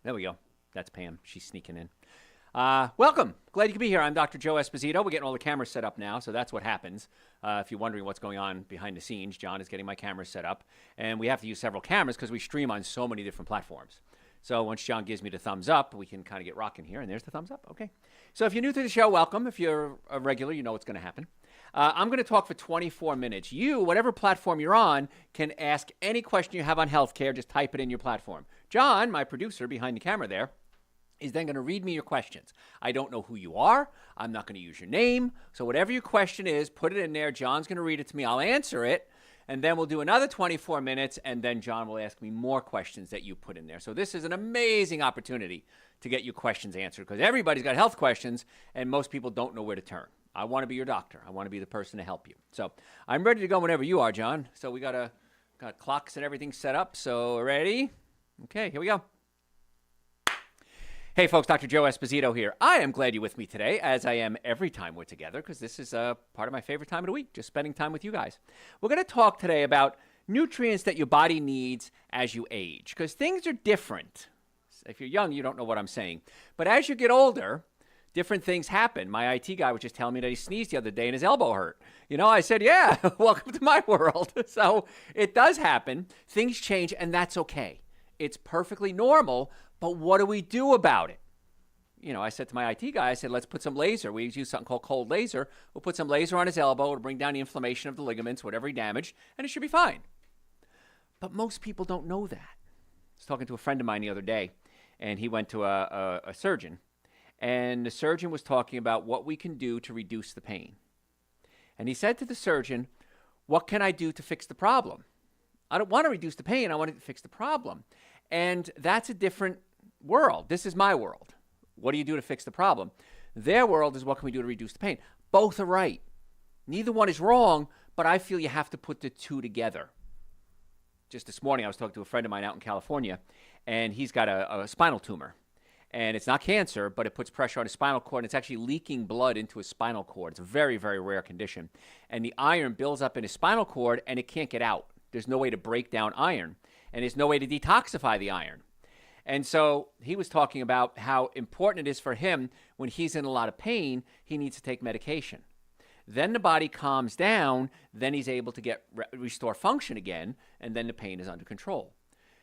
There we go. That's Pam. She's sneaking in. Welcome. Glad you could be here. I'm Dr. Joe Esposito. We're getting all the cameras set up now, so that's what happens. If you're wondering what's going on behind the scenes, John is getting my cameras set up. And we have to use several cameras because we stream on so many different platforms. So once John gives me the thumbs up, we can kind of get rocking here. And there's the thumbs up. Okay. So if you're new to the show, welcome. If you're a regular, you know what's going to happen. I'm going to talk for 24 minutes. You, whatever platform you're on, can ask any question you have on healthcare. Just type it in your platform. John, my producer behind the camera there, is then going to read me your questions. I don't know who you are. I'm not going to use your name. So whatever your question is, put it in there. John's going to read it to me. I'll answer it. And then we'll do another 24 minutes. And then John will ask me more questions that you put in there. So this is an amazing opportunity to get your questions answered because everybody's got health questions and most people don't know where to turn. I want to be your doctor. I want to be the person to help you. So I'm ready to go whenever you are, John. So we got clocks and everything set up. So ready? Okay, here we go. Hey folks, Dr. Joe Esposito here. I am glad you're with me today, as I am every time we're together, because this is part of my favorite time of the week, just spending time with you guys. We're going to talk today about nutrients that your body needs as you age, because things are different. If you're young, you don't know what I'm saying. But as you get older, different things happen. My IT guy was just telling me that he sneezed the other day and his elbow hurt. You know, I said, yeah, welcome to my world. So it does happen. Things change, and that's okay. It's perfectly normal. But what do we do about it? You know, I said to my IT guy, I said, let's put some laser. We use something called cold laser. We'll put some laser on his elbow. It'll bring down the inflammation of the ligaments, whatever he damaged, and it should be fine. But most people don't know that. I was talking to a friend of mine the other day, and he went to a surgeon. And the surgeon was talking about what we can do to reduce the pain. And he said to the surgeon, what can I do to fix the problem? I don't want to reduce the pain. I want to fix the problem. And that's a different world. This is my world. What do you do to fix the problem? Their world is what can we do to reduce the pain? Both are right. Neither one is wrong, but I feel you have to put the two together. Just this morning, I was talking to a friend of mine out in California, and he's got a spinal tumor. And it's not cancer, but it puts pressure on his spinal cord, and it's actually leaking blood into his spinal cord. It's a very, very rare condition. And the iron builds up in his spinal cord, and it can't get out. There's no way to break down iron, and there's no way to detoxify the iron. And so he was talking about how important it is for him when he's in a lot of pain, he needs to take medication. Then the body calms down, then he's able to restore function again, and then the pain is under control.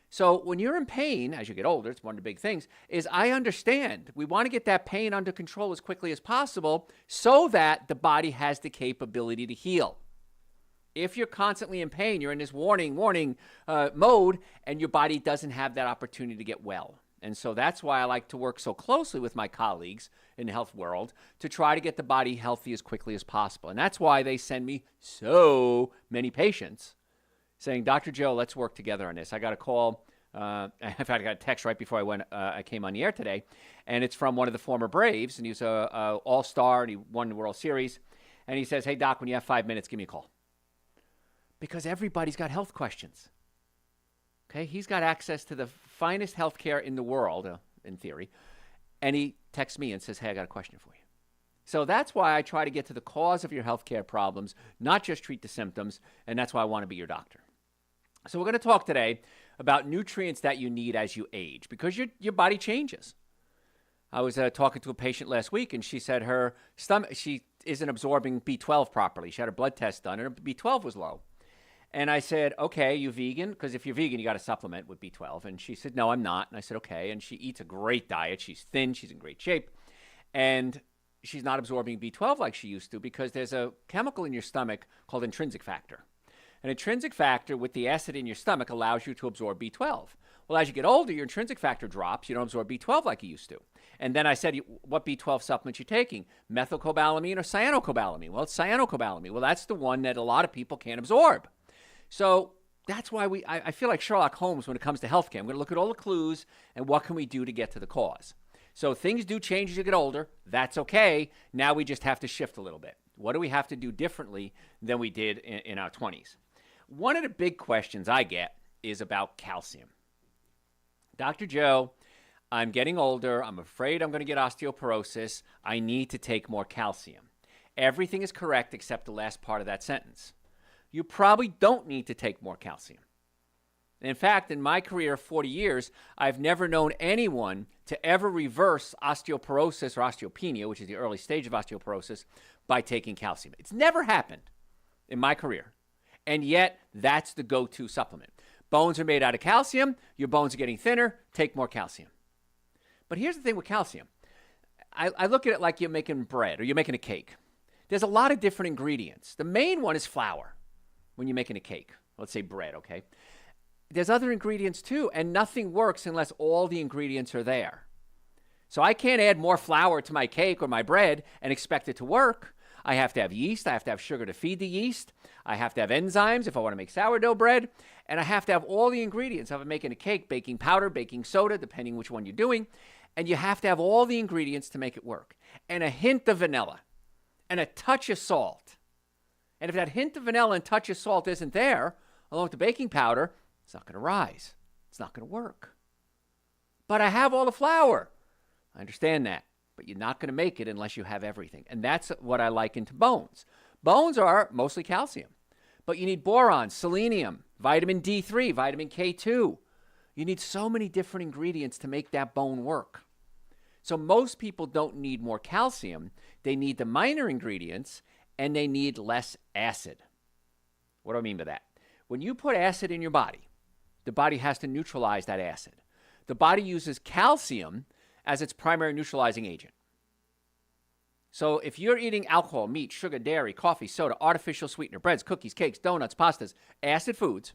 So when you're in pain, as you get older, it's one of the big things, is I understand. We want to get that pain under control as quickly as possible so that the body has the capability to heal. If you're constantly in pain, you're in this warning mode, and your body doesn't have that opportunity to get well. And so that's why I like to work so closely with my colleagues in the health world to try to get the body healthy as quickly as possible. And that's why they send me so many patients saying, Dr. Joe, let's work together on this. I got a call. In fact, I got a text right before I came on the air today, and it's from one of the former Braves, and he was a all-star, and he won the World Series. And he says, hey, Doc, when you have 5 minutes, give me a call. Because everybody's got health questions. Okay, he's got access to the finest health care in the world, in theory, and he texts me and says, hey, I got a question for you. So that's why I try to get to the cause of your health care problems, not just treat the symptoms, and that's why I want to be your doctor. So we're going to talk today about nutrients that you need as you age, because your body changes. I was talking to a patient last week, and she said her stomach, she isn't absorbing B12 properly. She had her blood test done, and her B12 was low. And I said, okay, you vegan? Because if you're vegan, you got to supplement with B12. And she said, no, I'm not. And I said, okay. And she eats a great diet. She's thin. She's in great shape. And she's not absorbing B12 like she used to because there's a chemical in your stomach called intrinsic factor. An intrinsic factor with the acid in your stomach allows you to absorb B12. Well, as you get older, your intrinsic factor drops. You don't absorb B12 like you used to. And then I said, what B12 supplement you taking? Methylcobalamin or cyanocobalamin? Well, it's cyanocobalamin. Well, that's the one that a lot of people can't absorb. So that's why I feel like Sherlock Holmes when it comes to healthcare. I'm going to look at all the clues and what can we do to get to the cause. So things do change as you get older. That's okay. Now we just have to shift a little bit. What do we have to do differently than we did in our 20s? One of the big questions I get is about calcium. Dr. Joe, I'm getting older. I'm afraid I'm going to get osteoporosis. I need to take more calcium. Everything is correct except the last part of that sentence. You probably don't need to take more calcium. In fact, in my career of 40 years, I've never known anyone to ever reverse osteoporosis or osteopenia, which is the early stage of osteoporosis, by taking calcium. It's never happened in my career. And yet, that's the go-to supplement. Bones are made out of calcium. Your bones are getting thinner. Take more calcium. But here's the thing with calcium. I look at it like you're making bread or you're making a cake. There's a lot of different ingredients. The main one is flour when you're making a cake. Let's say bread, okay? There's other ingredients too, and nothing works unless all the ingredients are there. So I can't add more flour to my cake or my bread and expect it to work. I have to have yeast. I have to have sugar to feed the yeast. I have to have enzymes if I want to make sourdough bread. And I have to have all the ingredients. If I'm making a cake, baking powder, baking soda, depending which one you're doing. And you have to have all the ingredients to make it work. And a hint of vanilla. And a touch of salt. And if that hint of vanilla and touch of salt isn't there, along with the baking powder, it's not going to rise. It's not going to work. But I have all the flour. I understand that. But you're not going to make it unless you have everything. And that's what I liken to bones. Bones are mostly calcium. But you need boron, selenium, vitamin D3, vitamin K2. You need so many different ingredients to make that bone work. So most people don't need more calcium. They need the minor ingredients, and they need less acid. What do I mean by that? When you put acid in your body, the body has to neutralize that acid. The body uses calcium as its primary neutralizing agent. So if you're eating alcohol, meat, sugar, dairy, coffee, soda, artificial sweetener, breads, cookies, cakes, donuts, pastas, acid foods,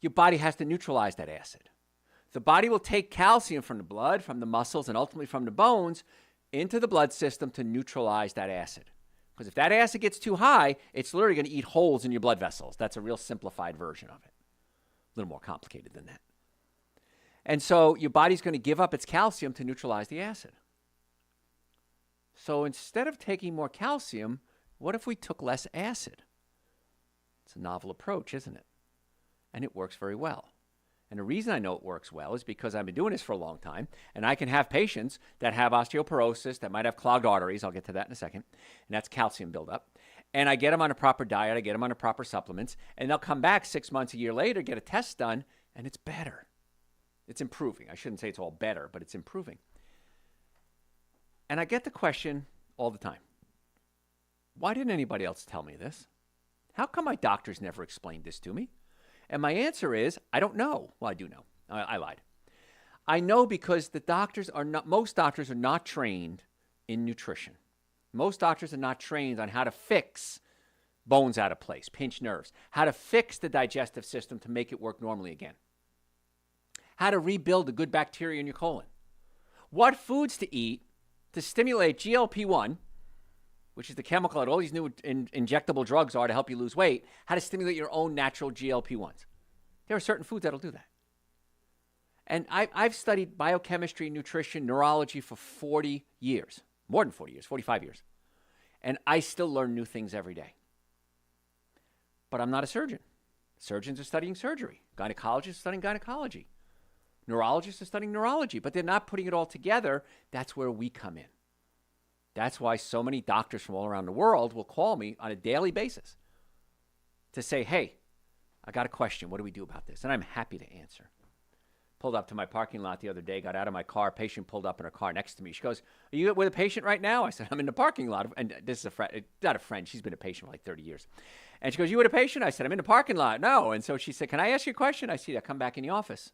your body has to neutralize that acid. The body will take calcium from the blood, from the muscles, and ultimately from the bones into the blood system to neutralize that acid. Because if that acid gets too high, it's literally going to eat holes in your blood vessels. That's a real simplified version of it. A little more complicated than that. And so your body's going to give up its calcium to neutralize the acid. So instead of taking more calcium, what if we took less acid? It's a novel approach, isn't it? And it works very well. And the reason I know it works well is because I've been doing this for a long time, and I can have patients that have osteoporosis, that might have clogged arteries. I'll get to that in a second. And that's calcium buildup. And I get them on a proper diet. I get them on the proper supplements. And they'll come back 6 months, a year later, get a test done, and it's better. It's improving. I shouldn't say it's all better, but it's improving. And I get the question all the time. Why didn't anybody else tell me this? How come my doctors never explained this to me? And my answer is, I don't know. Well, I do know. I lied. I know because most doctors are not trained in nutrition. Most doctors are not trained on how to fix bones out of place, pinch nerves, how to fix the digestive system to make it work normally again, how to rebuild the good bacteria in your colon, what foods to eat to stimulate GLP-1, which is the chemical that all these new injectable drugs are to help you lose weight, how to stimulate your own natural GLP-1s. There are certain foods that'll do that. And I've studied biochemistry, nutrition, neurology for 40 years, more than 40 years, 45 years. And I still learn new things every day. But I'm not a surgeon. Surgeons are studying surgery. Gynecologists are studying gynecology. Neurologists are studying neurology, but they're not putting it all together. That's where we come in. That's why so many doctors from all around the world will call me on a daily basis to say, hey, I got a question. What do we do about this? And I'm happy to answer. Pulled up to my parking lot the other day, got out of my car. A patient pulled up in her car next to me. She goes, are you with a patient right now? I said, I'm in the parking lot. And this is a friend, not a friend. She's been a patient for like 30 years. And she goes, you with a patient? I said, I'm in the parking lot. No. And so she said, can I ask you a question? I said, yeah, come back in the office.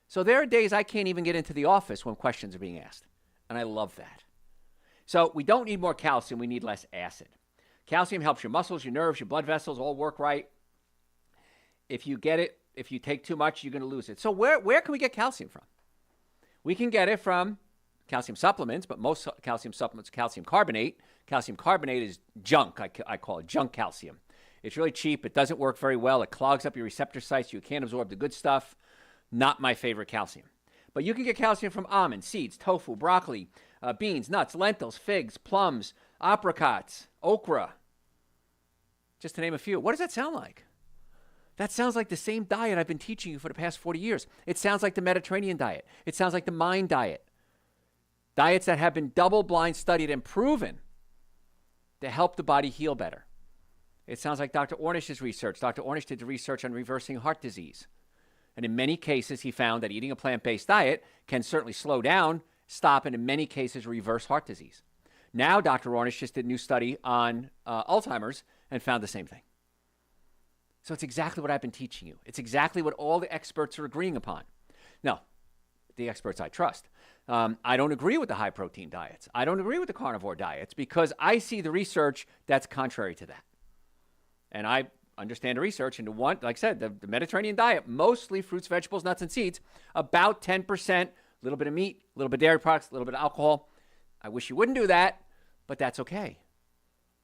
So there are days I can't even get into the office when questions are being asked. And I love that. So we don't need more calcium. We need less acid. Calcium helps your muscles, your nerves, your blood vessels all work right. If you get it, if you take too much, you're going to lose it. So where can we get calcium from? We can get it from calcium supplements, but most calcium supplements, calcium carbonate. Calcium carbonate is junk. I call it junk calcium. It's really cheap. It doesn't work very well. It clogs up your receptor sites. You can't absorb the good stuff. Not my favorite calcium. But you can get calcium from almonds, seeds, tofu, broccoli, beans, nuts, lentils, figs, plums, apricots, okra, just to name a few. What does that sound like? That sounds like the same diet I've been teaching you for the past 40 years. It sounds like the Mediterranean diet. It sounds like the Mind diet. Diets that have been double-blind studied and proven to help the body heal better. It sounds like Dr. Ornish's research. Dr. Ornish did the research on reversing heart disease. And in many cases, he found that eating a plant-based diet can certainly slow down, stop, and in many cases, reverse heart disease. Now, Dr. Ornish just did a new study on Alzheimer's and found the same thing. So it's exactly what I've been teaching you. It's exactly what all the experts are agreeing upon. Now, the experts I trust. I don't agree with the high-protein diets. I don't agree with the carnivore diets because I see the research that's contrary to that. And I understand the research into one, like I said, the Mediterranean diet, mostly fruits, vegetables, nuts, and seeds, about 10%, a little bit of meat, a little bit of dairy products, a little bit of alcohol. I wish you wouldn't do that, but that's okay.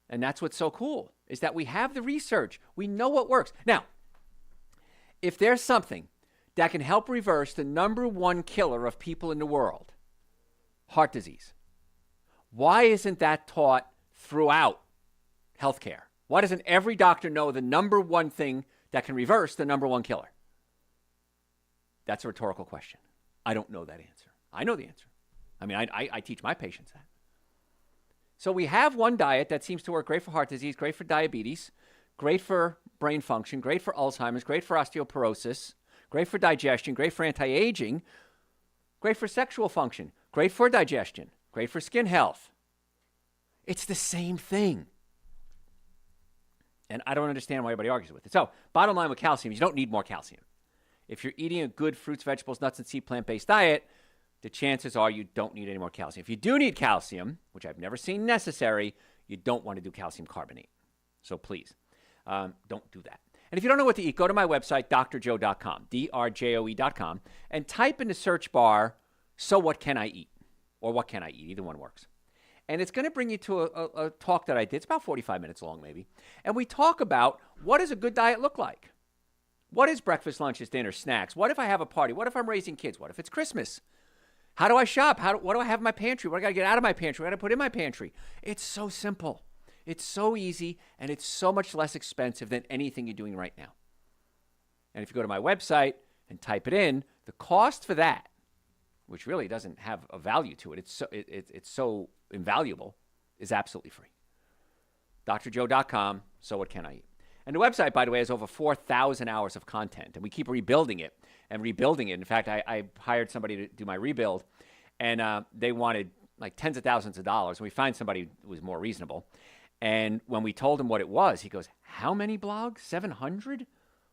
And that's what's so cool, is that we have the research. We know what works. Now, if there's something that can help reverse the number one killer of people in the world, heart disease, why isn't that taught throughout healthcare? Why doesn't every doctor know the number one thing that can reverse the number one killer? That's a rhetorical question. I don't know that answer. I know the answer. I mean, I teach my patients that. So we have one diet that seems to work great for heart disease, great for diabetes, great for brain function, great for Alzheimer's, great for osteoporosis, great for digestion, great for anti-aging, great for sexual function, great for digestion, great for skin health. It's the same thing. And I don't understand why everybody argues with it. So bottom line with calcium is you don't need more calcium. If you're eating a good fruits, vegetables, nuts, and seed plant-based diet, the chances are you don't need any more calcium. If you do need calcium, which I've never seen necessary, you don't want to do calcium carbonate. So please, don't do that. And if you don't know what to eat, go to my website, drjoe.com, drjoe.com, and type in the search bar, so what can I eat? Or what can I eat? Either one works. And it's going to bring you to a talk that I did. It's about 45 minutes long, maybe. And we talk about what does a good diet look like? What is breakfast, lunches, dinner, snacks? What if I have a party? What if I'm raising kids? What if it's Christmas? How do I shop? What do I have in my pantry? What do I got to get out of my pantry? What do I got to put in my pantry? It's so simple. It's so easy, and it's so much less expensive than anything you're doing right now. And if you go to my website and type it in, the cost for that, which really doesn't have a value to it, it's so invaluable, is absolutely free. drjoe.com, so what can I eat? And the website, by the way, has over 4,000 hours of content, and we keep rebuilding it and rebuilding it. In fact, I hired somebody to do my rebuild, and they wanted like tens of thousands of dollars, and we find somebody who was more reasonable. And when we told him what it was, he goes, how many blogs? 700?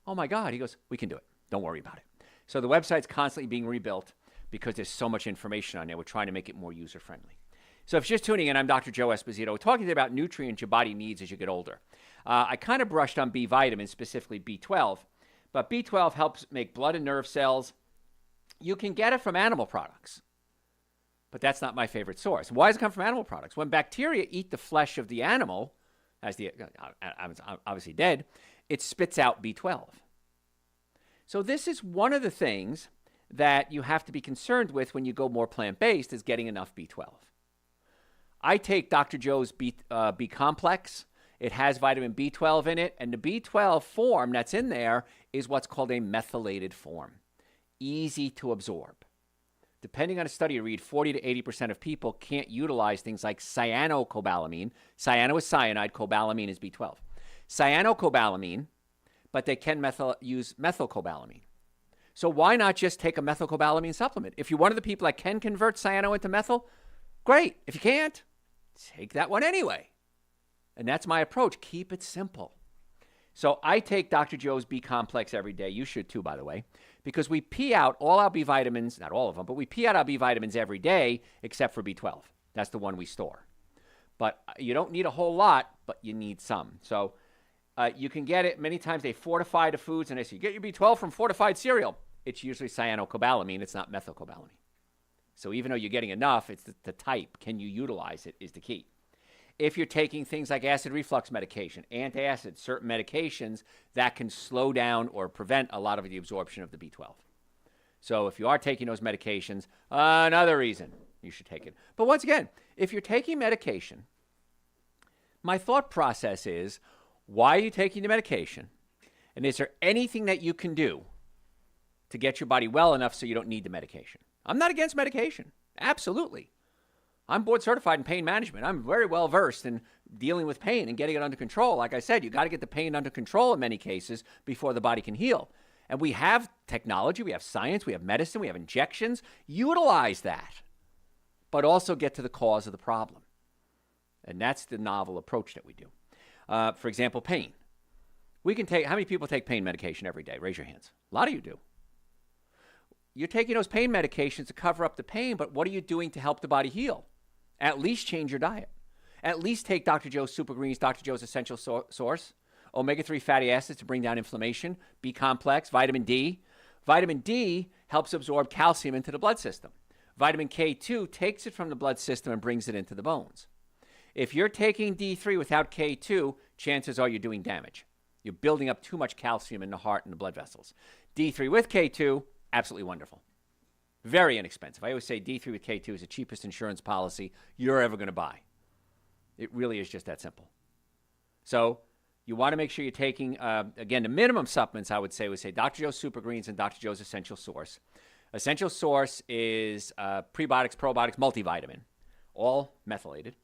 Oh, my God. He goes, we can do it. Don't worry about it. So the website's constantly being rebuilt because there's so much information on there. We're trying to make it more user-friendly. So if you're just tuning in, I'm Dr. Joe Esposito. We're talking about nutrients your body needs as you get older. I kind of brushed on B vitamins, specifically B12, but B12 helps make blood and nerve cells. You can get it from animal products, but that's not my favorite source. Why does it come from animal products? When bacteria eat the flesh of the animal, as the obviously dead, it spits out B12. So this is one of the things that you have to be concerned with when you go more plant-based, is getting enough B12. I take Dr. Joe's B complex. It has vitamin B12 in it, and the B12 form that's in there is what's called a methylated form. Easy to absorb. Depending on a study you read, 40 to 80% of people can't utilize things like cyanocobalamin. Cyano is cyanide, cobalamin is B12. Cyanocobalamin, but they can use methylcobalamin. So why not just take a methylcobalamin supplement? If you're one of the people that can convert cyano into methyl, great. If you can't, take that one anyway. And that's my approach. Keep it simple. So I take Dr. Joe's B complex every day. You should too, by the way, because we pee out all our B vitamins, not all of them, but we pee out our B vitamins every day except for B12. That's the one we store. But you don't need a whole lot, but you need some. So you can get it. Many times they fortify the foods, and they say, get your B12 from fortified cereal. It's usually cyanocobalamin. It's not methylcobalamin. So even though you're getting enough, it's the type. Can you utilize it is the key. If you're taking things like acid reflux medication, antacids, certain medications, that can slow down or prevent a lot of the absorption of the B12. So if you are taking those medications, another reason you should take it. But once again, if you're taking medication, my thought process is, why are you taking the medication? And is there anything that you can do to get your body well enough so you don't need the medication? I'm not against medication. Absolutely. I'm board certified in pain management. I'm very well versed in dealing with pain and getting it under control. Like I said, you got to get the pain under control in many cases before the body can heal. And we have technology, we have science, we have medicine, we have injections. Utilize that, but also get to the cause of the problem. And that's the novel approach that we do. For example, pain. We can take, how many people take pain medication every day? Raise your hands. A lot of you do. You're taking those pain medications to cover up the pain, but what are you doing to help the body heal? At least change your diet. At least take Dr. Joe's Super Greens, Dr. Joe's Essential Source, omega-3 fatty acids to bring down inflammation, B-complex, vitamin D. Vitamin D helps absorb calcium into the blood system. Vitamin K2 takes it from the blood system and brings it into the bones. If you're taking D3 without K2, chances are you're doing damage. You're building up too much calcium in the heart and the blood vessels. D3 with K2, absolutely wonderful. Very inexpensive. I always say D3 with K2 is the cheapest insurance policy you're ever going to buy. It really is just that simple. So you want to make sure you're taking, again, the minimum supplements I would say Dr. Joe's Super Greens and Dr. Joe's Essential Source. Essential Source is prebiotics, probiotics, multivitamin, all methylated.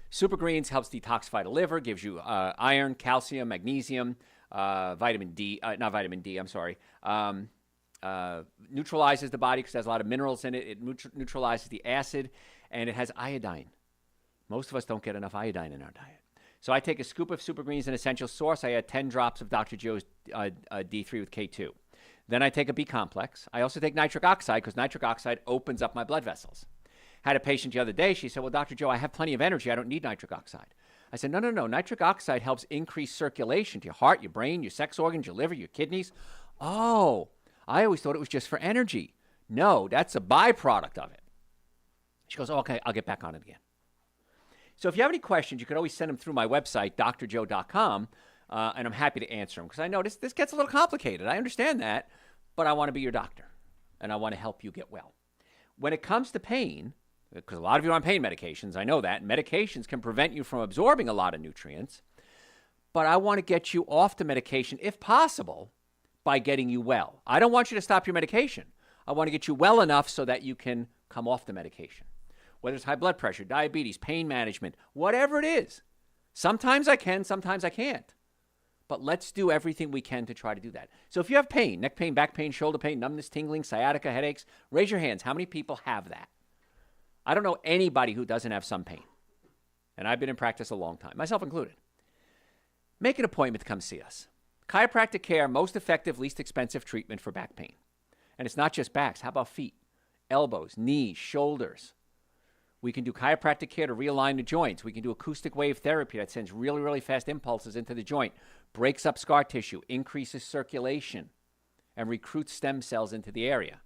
Super Greens helps detoxify the liver, gives you iron, calcium, magnesium, vitamin D, not vitamin D, I'm sorry. Neutralizes the body because it has a lot of minerals in it. It neutralizes the acid, and it has iodine. Most of us don't get enough iodine in our diet. So I take a scoop of Super Greens and Essential Source. I add 10 drops of Dr. Joe's D3 with K2. Then I take a B-complex. I also take nitric oxide because nitric oxide opens up my blood vessels. Had a patient the other day. She said, well, Dr. Joe, I have plenty of energy. I don't need nitric oxide. I said, no. Nitric oxide helps increase circulation to your heart, your brain, your sex organs, your liver, your kidneys. Oh, I always thought it was just for energy. No, that's a byproduct of it. She goes, oh, okay, I'll get back on it again. So if you have any questions, you could always send them through my website, drjoe.com, and I'm happy to answer them because I know this gets a little complicated. I understand that, but I want to be your doctor, and I want to help you get well. When it comes to pain, because a lot of you are on pain medications, I know that, and medications can prevent you from absorbing a lot of nutrients, but I want to get you off the medication, if possible, by getting you well. I don't want you to stop your medication. I want to get you well enough so that you can come off the medication. Whether it's high blood pressure, diabetes, pain management, whatever it is. Sometimes I can, sometimes I can't. But let's do everything we can to try to do that. So if you have pain, neck pain, back pain, shoulder pain, numbness, tingling, sciatica, headaches, raise your hands. How many people have that? I don't know anybody who doesn't have some pain. And I've been in practice a long time, myself included. Make an appointment to come see us. Chiropractic care, most effective, least expensive treatment for back pain. And it's not just backs. How about feet, elbows, knees, shoulders? We can do chiropractic care to realign the joints. We can do acoustic wave therapy that sends really, really fast impulses into the joint, breaks up scar tissue, increases circulation, and recruits stem cells into the area.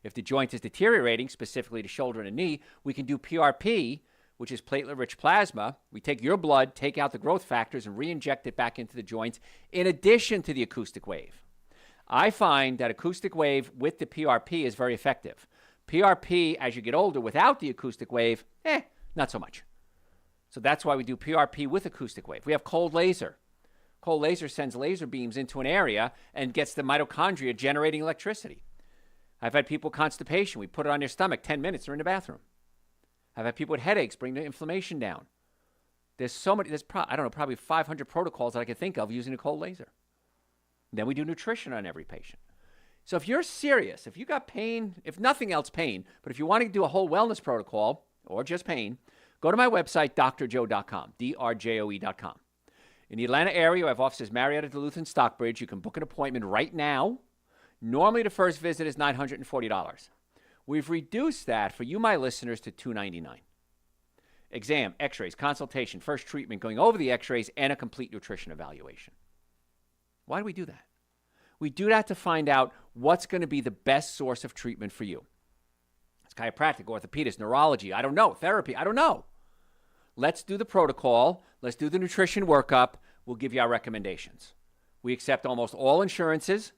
If the joint is deteriorating, specifically the shoulder and the knee, we can do PRP, which is platelet-rich plasma. We take your blood, take out the growth factors, and re-inject it back into the joints in addition to the acoustic wave. I find that acoustic wave with the PRP is very effective. PRP, as you get older, without the acoustic wave, not so much. So that's why we do PRP with acoustic wave. We have cold laser. Cold laser sends laser beams into an area and gets the mitochondria generating electricity. I've had people with constipation. We put it on their stomach, 10 minutes, they're in the bathroom. I've had people with headaches, bring the inflammation down. There's so many, probably 500 protocols that I can think of using a cold laser. Then we do nutrition on every patient. So if you're serious, if you got pain, if nothing else pain, but if you want to do a whole wellness protocol or just pain, go to my website, drjoe.com, drjoe.com. In the Atlanta area, I have offices Marietta, Duluth, and Stockbridge. You can book an appointment right now. Normally, the first visit is $940. We've reduced that for you, my listeners, to $299. Exam, x-rays, consultation, first treatment, going over the x-rays, and a complete nutrition evaluation. Why do we do that? We do that to find out what's going to be the best source of treatment for you. It's chiropractic, orthopedics, neurology, I don't know, therapy, I don't know. Let's do the protocol. Let's do the nutrition workup. We'll give you our recommendations. We accept almost all insurances.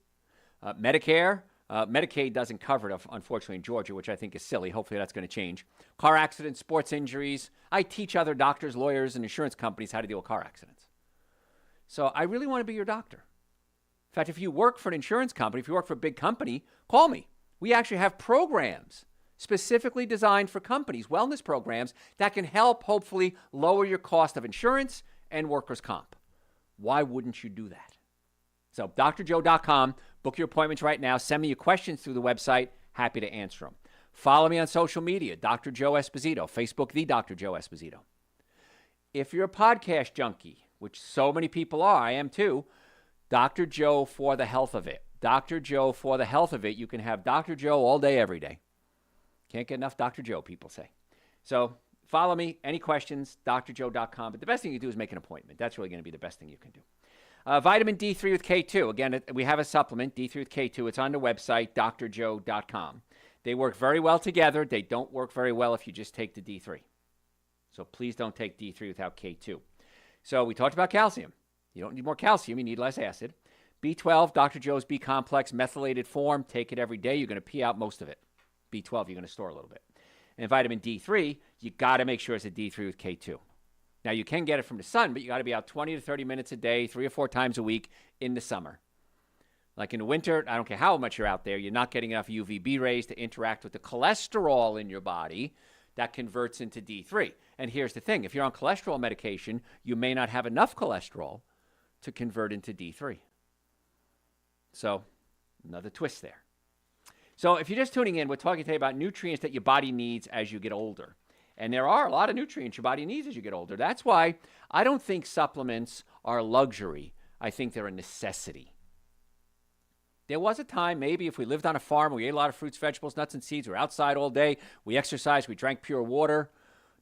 Medicare, Medicaid doesn't cover it, unfortunately, in Georgia, which I think is silly. Hopefully that's going to change. Car accidents, sports injuries. I teach other doctors, lawyers, and insurance companies how to deal with car accidents. So I really want to be your doctor. In fact, if you work for an insurance company, if you work for a big company, call me. We actually have programs specifically designed for companies, wellness programs that can help hopefully lower your cost of insurance and workers' comp. Why wouldn't you do that? So drjoe.com, book your appointments right now. Send me your questions through the website. Happy to answer them. Follow me on social media, Dr. Joe Esposito, Facebook, the Dr. Joe Esposito. If you're a podcast junkie, which so many people are, I am too, Dr. Joe for the health of it. Dr. Joe for the health of it. You can have Dr. Joe all day, every day. Can't get enough Dr. Joe, people say. So follow me. Any questions, drjoe.com. But the best thing you can do is make an appointment. That's really going to be the best thing you can do. Vitamin D3 with K2. Again, we have a supplement, D3 with K2. It's on the website, drjoe.com. They work very well together. They don't work very well if you just take the D3. So please don't take D3 without K2. So we talked about calcium. You don't need more calcium. You need less acid. B12, Dr. Joe's B-complex, methylated form. Take it every day. You're going to pee out most of it. B12, you're going to store a little bit. And vitamin D3, you got to make sure it's a D3 with K2. Now, you can get it from the sun, but you got to be out 20 to 30 minutes a day, 3 or 4 times a week in the summer. Like in the winter, I don't care how much you're out there, you're not getting enough UVB rays to interact with the cholesterol in your body that converts into D3. And here's the thing. If you're on cholesterol medication, you may not have enough cholesterol to convert into D3. So, another twist there. So, if you're just tuning in, we're talking today about nutrients that your body needs as you get older. And there are a lot of nutrients your body needs as you get older. That's why I don't think supplements are a luxury. I think they're a necessity. There was a time, maybe if we lived on a farm, we ate a lot of fruits, vegetables, nuts, and seeds, we were outside all day, we exercised, we drank pure water.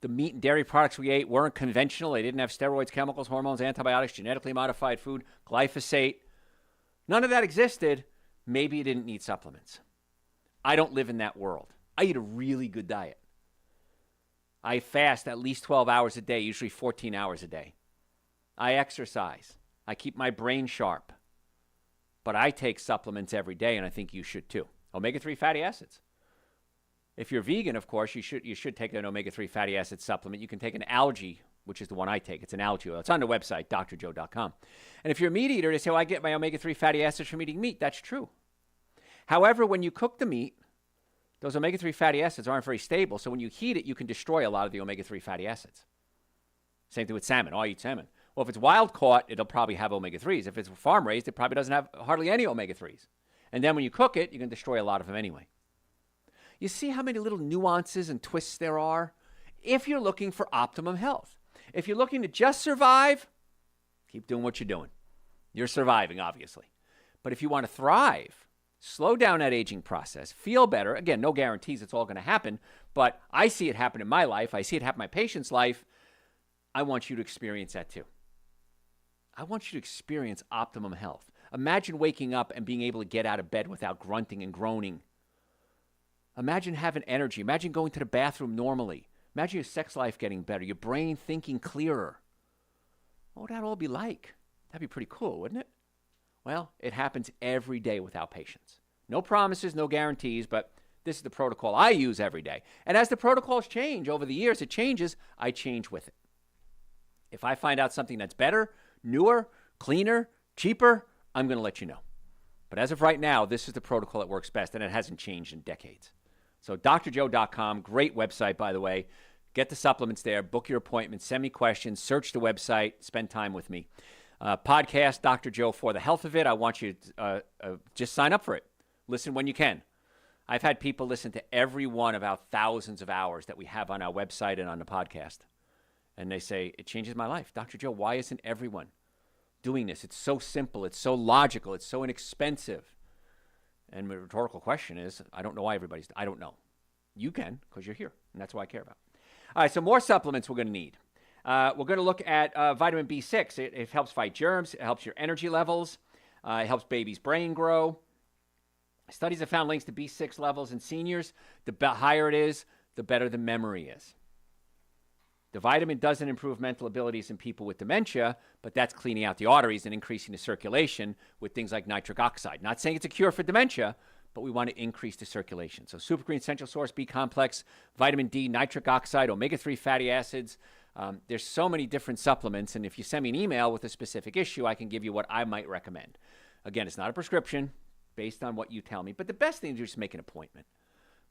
The meat and dairy products we ate weren't conventional. They didn't have steroids, chemicals, hormones, antibiotics, genetically modified food, glyphosate. None of that existed. Maybe you didn't need supplements. I don't live in that world. I eat a really good diet. I fast at least 12 hours a day, usually 14 hours a day. I exercise. I keep my brain sharp. But I take supplements every day, and I think you should too. Omega-3 fatty acids. If you're vegan, of course, you should take an omega-3 fatty acid supplement. You can take an algae, which is the one I take. It's an algae oil. It's on the website, drjoe.com. And if you're a meat eater, they say, well, I get my omega-3 fatty acids from eating meat. That's true. However, when you cook the meat, those omega-3 fatty acids aren't very stable. So when you heat it, you can destroy a lot of the omega-3 fatty acids. Same thing with salmon. Oh, I eat salmon. Well, if it's wild caught, it'll probably have omega-3s. If it's farm raised, it probably doesn't have hardly any omega-3s. And then when you cook it, you can destroy a lot of them anyway. You see how many little nuances and twists there are? If you're looking for optimum health. If you're looking to just survive, keep doing what you're doing. You're surviving, obviously. But if you want to thrive, slow down that aging process, feel better. Again, no guarantees it's all going to happen, but I see it happen in my life. I see it happen in my patient's life. I want you to experience that too. I want you to experience optimum health. Imagine waking up and being able to get out of bed without grunting and groaning. Imagine having energy. Imagine going to the bathroom normally. Imagine your sex life getting better, your brain thinking clearer. What would that all be like? That'd be pretty cool, wouldn't it? Well, it happens every day without patience. No promises, no guarantees, but this is the protocol I use every day. And as the protocols change over the years, it changes, I change with it. If I find out something that's better, newer, cleaner, cheaper, I'm going to let you know. But as of right now, this is the protocol that works best, and it hasn't changed in decades. So drjoe.com, great website, by the way. Get the supplements there, book your appointment, send me questions, search the website, spend time with me. Podcast, Dr. Joe for the health of it. I want you to just sign up for it. Listen when you can. I've had people listen to every one of our thousands of hours that we have on our website and on the podcast. And they say, it changes my life. Dr. Joe, why isn't everyone doing this? It's so simple. It's so logical. It's so inexpensive. And the rhetorical question is, I don't know why I don't know. You can, because you're here, and that's what I care about. All right, so more supplements we're going to need. We're going to look at vitamin B6. It helps fight germs. It helps your energy levels. It helps baby's brain grow. Studies have found links to B6 levels in seniors. The higher it is, the better the memory is. The vitamin doesn't improve mental abilities in people with dementia, but that's cleaning out the arteries and increasing the circulation with things like nitric oxide. Not saying it's a cure for dementia, but we want to increase the circulation. So Super Green Central Source B-complex, vitamin D, nitric oxide, omega-3 fatty acids. There's so many different supplements, and if you send me an email with a specific issue, I can give you what I might recommend. Again, it's not a prescription based on what you tell me, but the best thing to do is just make an appointment.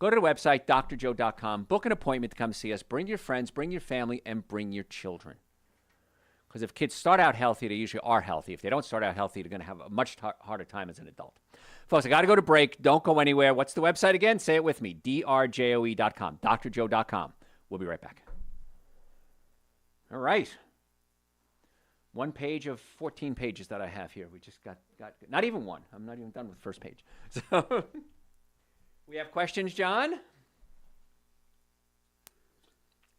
Go to the website, drjoe.com, book an appointment to come see us. Bring your friends, bring your family, and bring your children. Because if kids start out healthy, they usually are healthy. If they don't start out healthy, they're going to have a much harder time as an adult. Folks, I got to go to break. Don't go anywhere. What's the website again? Say it with me, drjoe.com, drjoe.com. We'll be right back. All right. One page of 14 pages that I have here. We just got not even one. I'm not even done with the first page. So we have questions, John?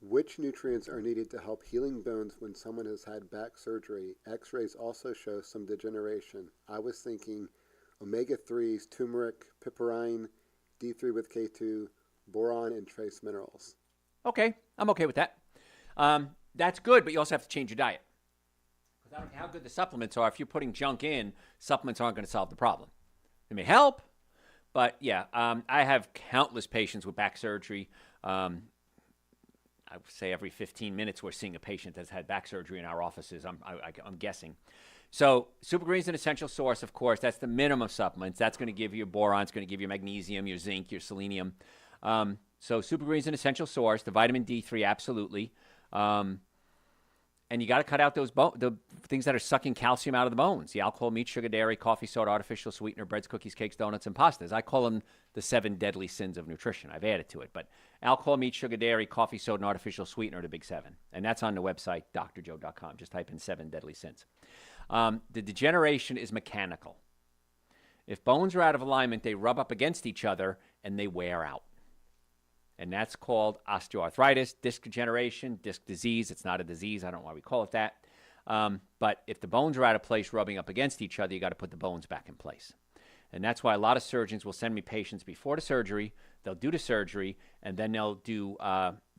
Which nutrients are needed to help healing bones when someone has had back surgery? X-rays also show some degeneration. I was thinking omega-3s, turmeric, piperine, D3 with K2, boron, and trace minerals. Okay, I'm okay with that. That's good, but you also have to change your diet. Because I don't care how good the supplements are. If you're putting junk in, supplements aren't going to solve the problem. They may help, but yeah, I have countless patients with back surgery. I would say every 15 minutes we're seeing a patient that's had back surgery in our offices, I'm guessing. So Super Green's an essential source, of course. That's the minimum supplements. That's going to give you your boron. It's going to give you magnesium, your zinc, your selenium. So Super Green's an essential source. The vitamin D3, absolutely. And you got to cut out the things that are sucking calcium out of the bones. The alcohol, meat, sugar, dairy, coffee, soda, artificial sweetener, breads, cookies, cakes, donuts, and pastas. I call them the 7 deadly sins of nutrition. I've added to it. But alcohol, meat, sugar, dairy, coffee, soda, and artificial sweetener are the big 7. And that's on the website, drjoe.com. Just type in 7 deadly sins. The degeneration is mechanical. If bones are out of alignment, they rub up against each other and they wear out. And that's called osteoarthritis, disc degeneration, disc disease. It's not a disease. I don't know why we call it that. But if the bones are out of place, rubbing up against each other, you got to put the bones back in place. And that's why a lot of surgeons will send me patients before the surgery. They'll do the surgery, and then they'll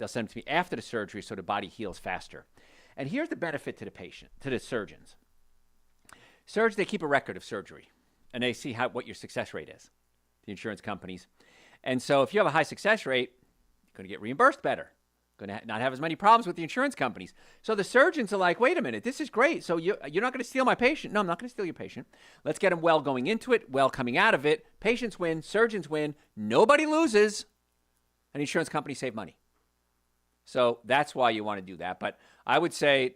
send them to me after the surgery so the body heals faster. And here's the benefit to the patient, to the surgeons. Surgeons, they keep a record of surgery, and they see what your success rate is, the insurance companies. And so if you have a high success rate, you're going to get reimbursed better. Going to not have as many problems with the insurance companies. So the surgeons are like, wait a minute, this is great. So you're not going to steal my patient. No, I'm not going to steal your patient. Let's get them well going into it, well coming out of it. Patients win, surgeons win, nobody loses, and insurance companies save money. So that's why you want to do that. But I would say,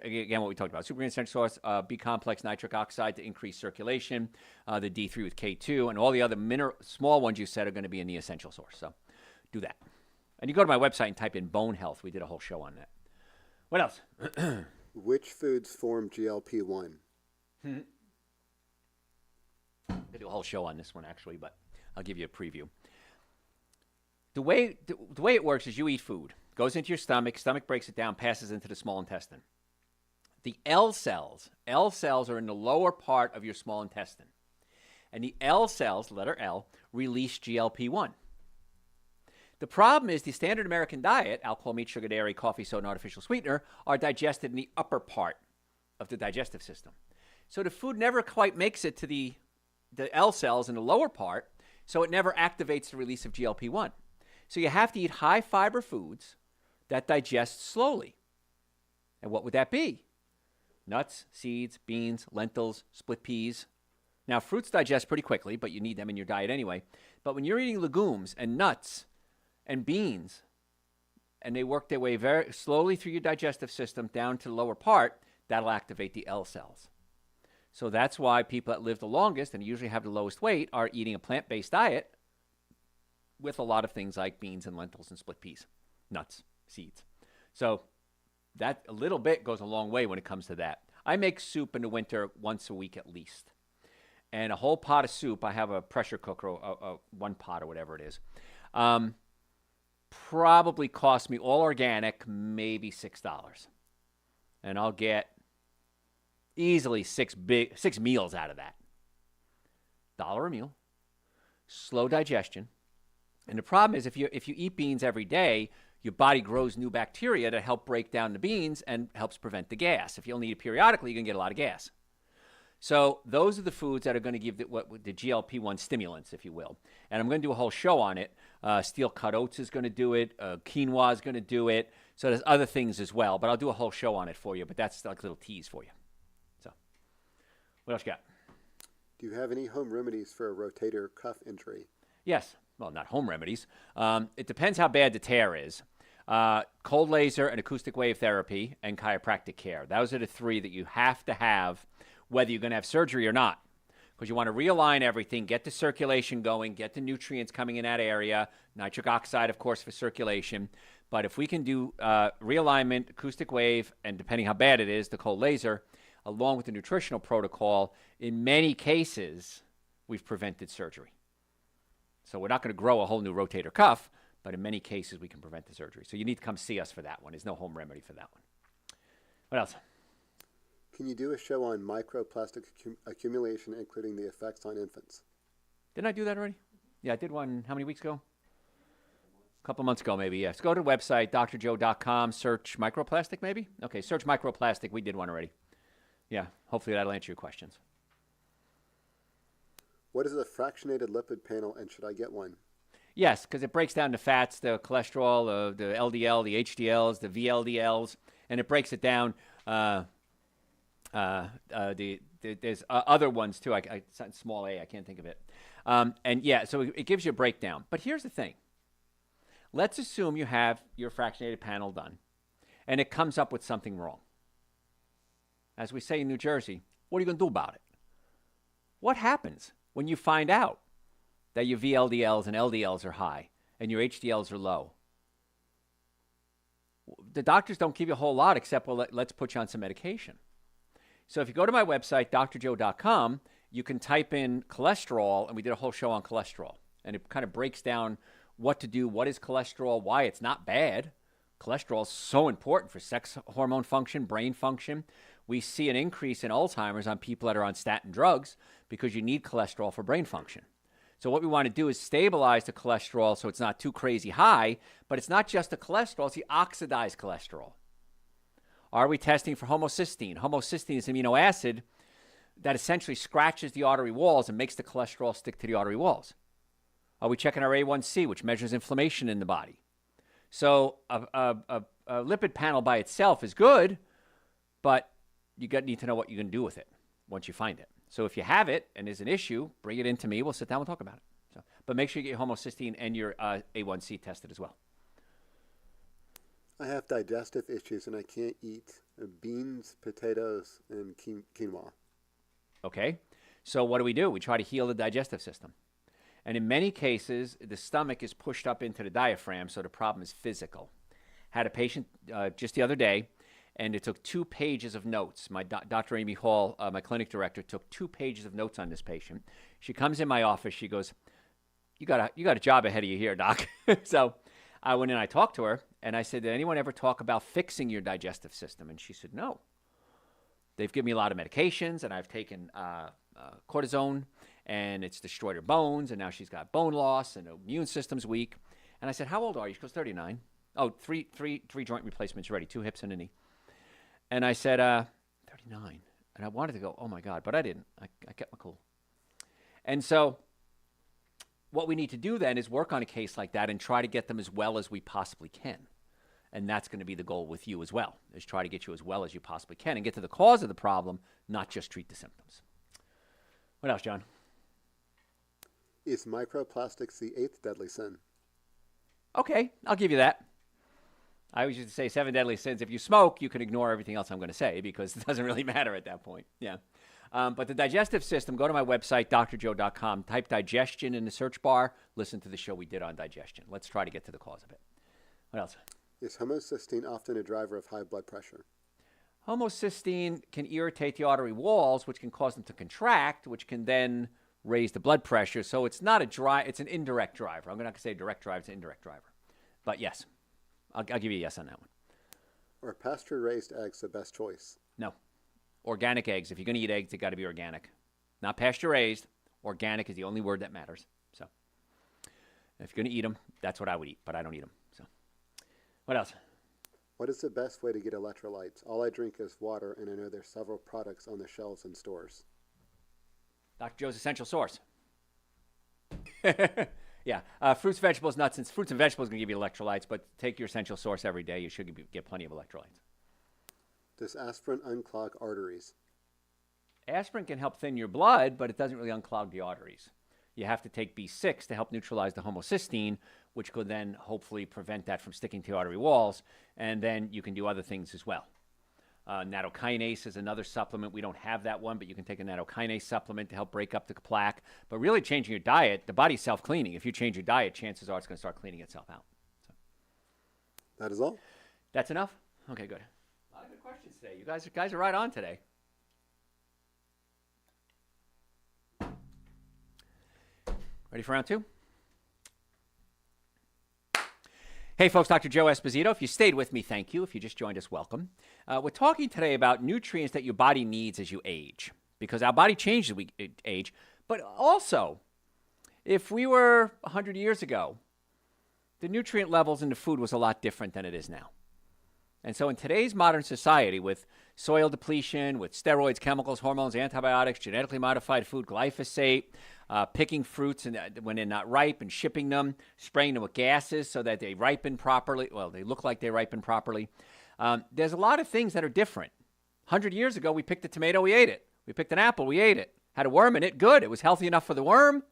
again, what we talked about, Super Green Essential Source, B-complex nitric oxide to increase circulation, the D3 with K2, and all the other small ones you said are going to be in the essential source. So do that. And you go to my website and type in bone health. We did a whole show on that. What else? Which foods form GLP-1? I did a whole show on this one, actually, but I'll give you a preview. The way it works is you eat food. Goes into your stomach breaks it down, passes into the small intestine. The L cells are in the lower part of your small intestine. And the L cells, letter L, release GLP-1. The problem is the standard American diet, alcohol, meat, sugar, dairy, coffee, soda, and artificial sweetener, are digested in the upper part of the digestive system. So the food never quite makes it to the L cells in the lower part, so it never activates the release of GLP-1. So you have to eat high fiber foods that digest slowly. And what would that be? Nuts, seeds, beans, lentils, split peas. Now, fruits digest pretty quickly, but you need them in your diet anyway. But when you're eating legumes and nuts and beans, and they work their way very slowly through your digestive system down to the lower part, that'll activate the L cells. So that's why people that live the longest and usually have the lowest weight are eating a plant-based diet with a lot of things like beans and lentils and split peas, nuts, seeds. So that a little bit goes a long way when it comes to that. I make soup in the winter once a week at least. And a whole pot of soup, I have a pressure cooker, one pot or whatever it is, probably cost me, all organic, maybe $6. And I'll get easily six meals out of that. $1 a meal, slow digestion. And the problem is if you eat beans every day, your body grows new bacteria to help break down the beans and helps prevent the gas. If you only eat it periodically, you're going to get a lot of gas. So those are the foods that are going to give the GLP-1 stimulants, if you will. And I'm going to do a whole show on it. Steel-cut oats is going to do it. Quinoa is going to do it. So there's other things as well. But I'll do a whole show on it for you. But that's like a little tease for you. So what else you got? Do you have any home remedies for a rotator cuff injury? Yes. well, not home remedies. It depends how bad the tear is. Cold laser and acoustic wave therapy and chiropractic care. Those are the three that you have to have, whether you're going to have surgery or not. Because you want to realign everything, get the circulation going, get the nutrients coming in that area, nitric oxide, of course, for circulation. But if we can do realignment, acoustic wave, and depending how bad it is, the cold laser, along with the nutritional protocol, in many cases, we've prevented surgery. So we're not going to grow a whole new rotator cuff, but in many cases, we can prevent the surgery. So you need to come see us for that one. There's no home remedy for that one. What else? Can you do a show on microplastic accumulation, including the effects on infants? Didn't I do that already? Yeah, I did one, how many weeks ago? A couple months ago, maybe, yes. Go to the website, drjoe.com, search microplastic, maybe? Okay, search microplastic. We did one already. Yeah, hopefully that'll answer your questions. What is a fractionated lipid panel, and should I get one? Yes, because it breaks down the fats, the cholesterol, the LDL, the HDLs, the VLDLs, and it breaks it down. There's other ones too. Small a, I can't think of it. And yeah, so it gives you a breakdown. But here's the thing. Let's assume you have your fractionated panel done, and it comes up with something wrong. As we say in New Jersey, what are you going to do about it? What happens when you find out that your VLDLs and LDLs are high and your HDLs are low? The doctors don't give you a whole lot except, well, let's put you on some medication. So if you go to my website, drjoe.com, you can type in cholesterol, and we did a whole show on cholesterol. And it kind of breaks down what to do, what is cholesterol, why it's not bad. Cholesterol is so important for sex hormone function, brain function. We see an increase in Alzheimer's on people that are on statin drugs because you need cholesterol for brain function. So what we want to do is stabilize the cholesterol so it's not too crazy high, but it's not just the cholesterol, it's the oxidized cholesterol. Are we testing for homocysteine? Homocysteine is an amino acid that essentially scratches the artery walls and makes the cholesterol stick to the artery walls. Are we checking our A1C, which measures inflammation in the body? So a lipid panel by itself is good, but you need to know what you're going to do with it once you find it. So if you have it and there's an issue, bring it in to me. We'll sit down and talk about it. So, but make sure you get your homocysteine and your A1C tested as well. I have digestive issues and I can't eat beans, potatoes, and quinoa. Okay. So what do? We try to heal the digestive system. And in many cases, the stomach is pushed up into the diaphragm, so the problem is physical. Had a patient just the other day, and it took 2 pages of notes. My Dr. Amy Hall, my clinic director, took 2 pages of notes on this patient. She comes in my office. She goes, you got a job ahead of you here, doc. So I went in, I talked to her, and I said, did anyone ever talk about fixing your digestive system? And she said, no. They've given me a lot of medications, and I've taken cortisone, and it's destroyed her bones, and now she's got bone loss, and her immune system's weak. And I said, how old are you? She goes, 39. Oh, three joint replacements ready, 2 hips and a knee. And I said, 39. And I wanted to go, oh, my God, but I didn't. I kept my cool. And so what we need to do then is work on a case like that and try to get them as well as we possibly can. And that's going to be the goal with you as well, is try to get you as well as you possibly can and get to the cause of the problem, not just treat the symptoms. What else, John? Is microplastics the 8th deadly sin? Okay, I'll give you that. I always used to say 7 deadly sins. If you smoke, you can ignore everything else I'm going to say because it doesn't really matter at that point. Yeah. But the digestive system, go to my website, drjoe.com, type digestion in the search bar, listen to the show we did on digestion. Let's try to get to the cause of it. What else? Is homocysteine often a driver of high blood pressure? Homocysteine can irritate the artery walls, which can cause them to contract, which can then raise the blood pressure. So it's not it's an indirect driver. I'm not going to say direct driver, it's an indirect driver. But yes, I'll give you a yes on that one. Are pasture-raised eggs the best choice? No. Organic eggs. If you're going to eat eggs, they got to be organic. Not pasture-raised. Organic is the only word that matters. So if you're going to eat them, that's what I would eat, but I don't eat them. So what else? What is the best way to get electrolytes? All I drink is water, and I know there's several products on the shelves in stores. Dr. Joe's Essential Source. Yeah, fruits, vegetables, nuts, and fruits and vegetables can give you electrolytes, but take your Essential Source every day. You should get plenty of electrolytes. Does aspirin unclog arteries? Aspirin can help thin your blood, but it doesn't really unclog the arteries. you have to take B6 to help neutralize the homocysteine, which could then hopefully prevent that from sticking to the artery walls. And then you can do other things as well. Nattokinase is another supplement. We don't have that one, but you can take a nattokinase supplement to help break up the plaque. But really changing your diet, the body's self-cleaning. If you change your diet, chances are it's going to start cleaning itself out. So. That is all. That's enough? Okay, good. A lot of good questions today. You guys are right on today. Ready for round two? Hey, folks, Dr. Joe Esposito. If you stayed with me, thank you. If you just joined us, welcome. We're talking today about nutrients that your body needs as you age, because our body changes as we age. But also, if we were 100 years ago, the nutrient levels in the food was a lot different than it is now. And so in today's modern society, with soil depletion, with steroids, chemicals, hormones, antibiotics, genetically modified food, glyphosate, picking fruits when they're not ripe and shipping them, spraying them with gases so that they ripen properly. Well, they look like they ripen properly. There's a lot of things that are different. 100 years ago, we picked a tomato, we ate it. We picked an apple, we ate it. Had a worm in it, good. It was healthy enough for the worm.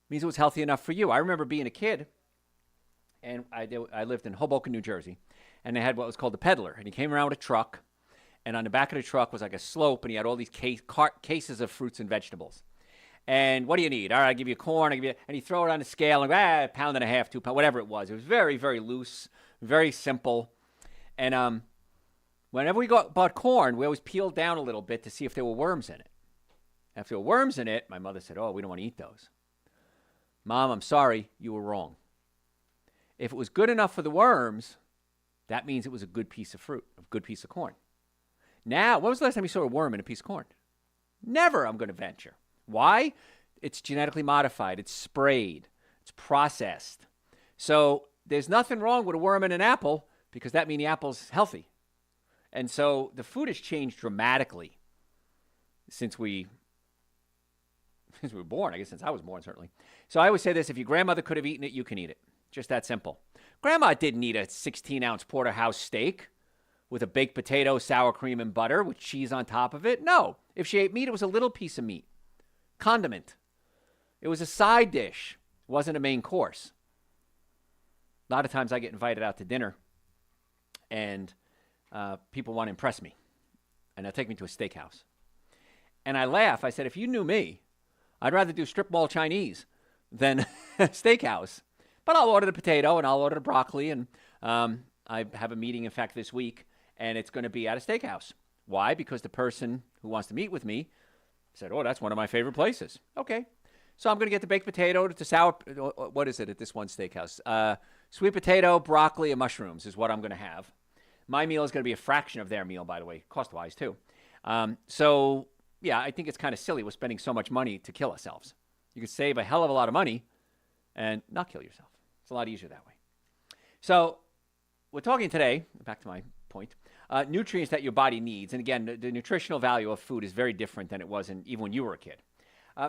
Means it was healthy enough for you. I remember being a kid, and I lived in Hoboken, New Jersey, and they had what was called the peddler, and he came around with a truck, and on the back of the truck was like a slope, and he had all these cases of fruits and vegetables. And what do you need? All right, I'll give you corn. And he'd throw it on the scale, and a pound and a half, 2 pounds, whatever it was. It was very, very loose, very simple. And whenever we bought corn, we always peeled down a little bit to see if there were worms in it. If there were worms in it, my mother said, oh, we don't want to eat those. Mom, I'm sorry, you were wrong. If it was good enough for the worms, that means it was a good piece of fruit, a good piece of corn. Now, when was the last time you saw a worm in a piece of corn? Never, I'm going to venture. Why? It's genetically modified. It's sprayed. It's processed. So there's nothing wrong with a worm in an apple because that means the apple's healthy. And so the food has changed dramatically since we were born. I guess since I was born, certainly. So I always say this, if your grandmother could have eaten it, you can eat it. Just that simple. Grandma didn't eat a 16-ounce porterhouse steak with a baked potato, sour cream, and butter with cheese on top of it. No. If she ate meat, it was a little piece of meat. Condiment. It was a side dish. It wasn't a main course. A lot of times I get invited out to dinner, and people want to impress me, and they'll take me to a steakhouse. And I laugh. I said, if you knew me, I'd rather do strip mall Chinese than steakhouse. But I'll order the potato, and I'll order the broccoli, and I have a meeting, in fact, this week, and it's going to be at a steakhouse. Why? Because the person who wants to meet with me said, oh, that's one of my favorite places. Okay. So I'm going to get the baked potato, the sour, what is it at this one steakhouse? Sweet potato, broccoli, and mushrooms is what I'm going to have. My meal is going to be a fraction of their meal, by the way, cost-wise, too. So, yeah, I think it's kind of silly. We're spending so much money to kill ourselves. You could save a hell of a lot of money and not kill yourself. It's a lot easier that way. So we're talking today, back to my point, nutrients that your body needs. And again, the nutritional value of food is very different than it was even when you were a kid.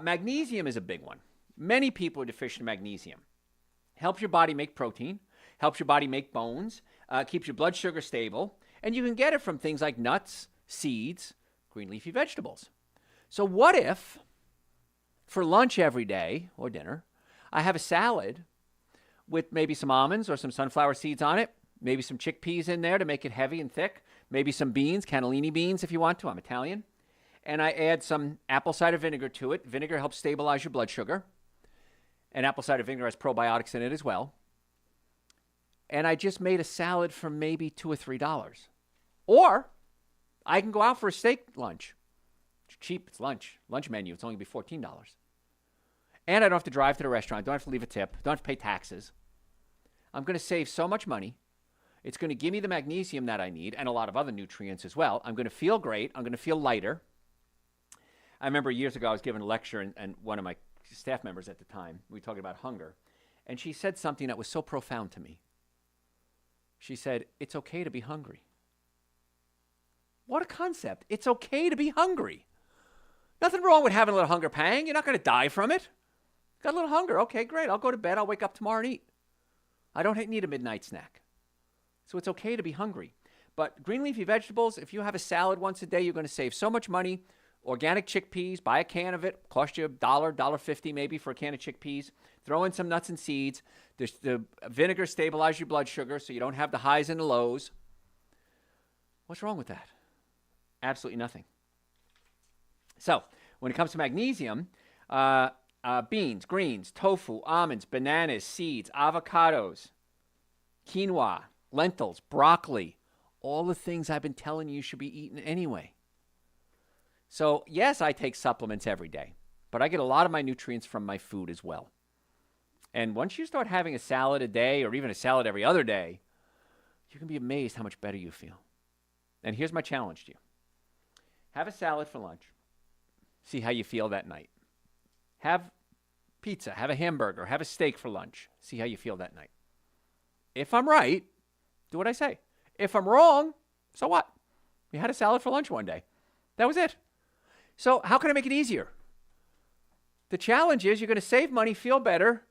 Magnesium is a big one. Many people are deficient in magnesium. Helps your body make protein, helps your body make bones, keeps your blood sugar stable, and you can get it from things like nuts, seeds, green leafy vegetables. So what if, for lunch every day or dinner, I have a salad with maybe some almonds or some sunflower seeds on it, maybe some chickpeas in there to make it heavy and thick, maybe some beans, cannellini beans if you want to. I'm Italian. And I add some apple cider vinegar to it. Vinegar helps stabilize your blood sugar. And apple cider vinegar has probiotics in it as well. And I just made a salad for maybe $2 or $3. Or I can go out for a steak lunch. It's cheap. It's lunch menu. It's only going to be $14. And I don't have to drive to the restaurant. Don't have to leave a tip. Don't have to pay taxes. I'm going to save so much money. It's going to give me the magnesium that I need and a lot of other nutrients as well. I'm going to feel great. I'm going to feel lighter. I remember years ago I was giving a lecture, and one of my staff members at the time, we were talking about hunger, and she said something that was so profound to me. She said, it's okay to be hungry. What a concept. It's okay to be hungry. Nothing wrong with having a little hunger pang. You're not going to die from it. Got a little hunger. Okay, great. I'll go to bed. I'll wake up tomorrow and eat. I don't need a midnight snack. So it's okay to be hungry. But green leafy vegetables, if you have a salad once a day, you're going to save so much money. Organic chickpeas, buy a can of it, cost you $1.50 maybe for a can of chickpeas. Throw in some nuts and seeds. The vinegar stabilizes your blood sugar so you don't have the highs and the lows. What's wrong with that? Absolutely nothing. So when it comes to magnesium, beans, greens, tofu, almonds, bananas, seeds, avocados, quinoa, lentils, broccoli, all the things I've been telling you should be eaten anyway. So yes, I take supplements every day, but I get a lot of my nutrients from my food as well. And once you start having a salad a day or even a salad every other day, you can be amazed how much better you feel. And here's my challenge to you. Have a salad for lunch. See how you feel that night. Have pizza, have a hamburger, have a steak for lunch. See how you feel that night. If I'm right, do what I say. If I'm wrong, so what? You had a salad for lunch one day. That was it. So how can I make it easier? The challenge is you're going to save money, feel better,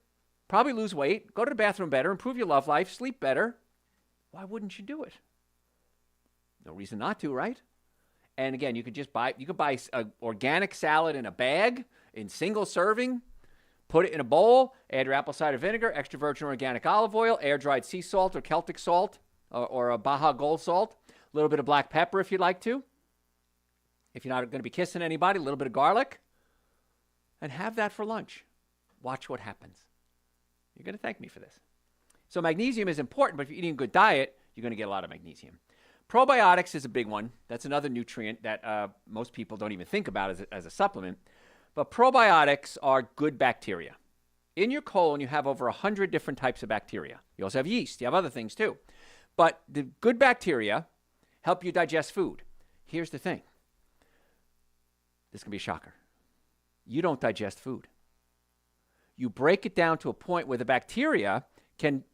probably lose weight, go to the bathroom better, improve your love life, sleep better. Why wouldn't you do it? No reason not to, right? And again, you could buy an organic salad in a bag, in single serving, put it in a bowl, add your apple cider vinegar, extra virgin organic olive oil, air-dried sea salt or Celtic salt, or a Baja Gold salt, a little bit of black pepper if you'd like to. If you're not going to be kissing anybody, a little bit of garlic, and have that for lunch. Watch what happens. You're going to thank me for this. So magnesium is important, but if you're eating a good diet, you're going to get a lot of magnesium. Probiotics is a big one. That's another nutrient that most people don't even think about as a supplement. But probiotics are good bacteria. In your colon, you have over 100 different types of bacteria. You also have yeast. You have other things too. But the good bacteria help you digest food. Here's the thing. This can be a shocker. You don't digest food. You break it down to a point where the bacteria can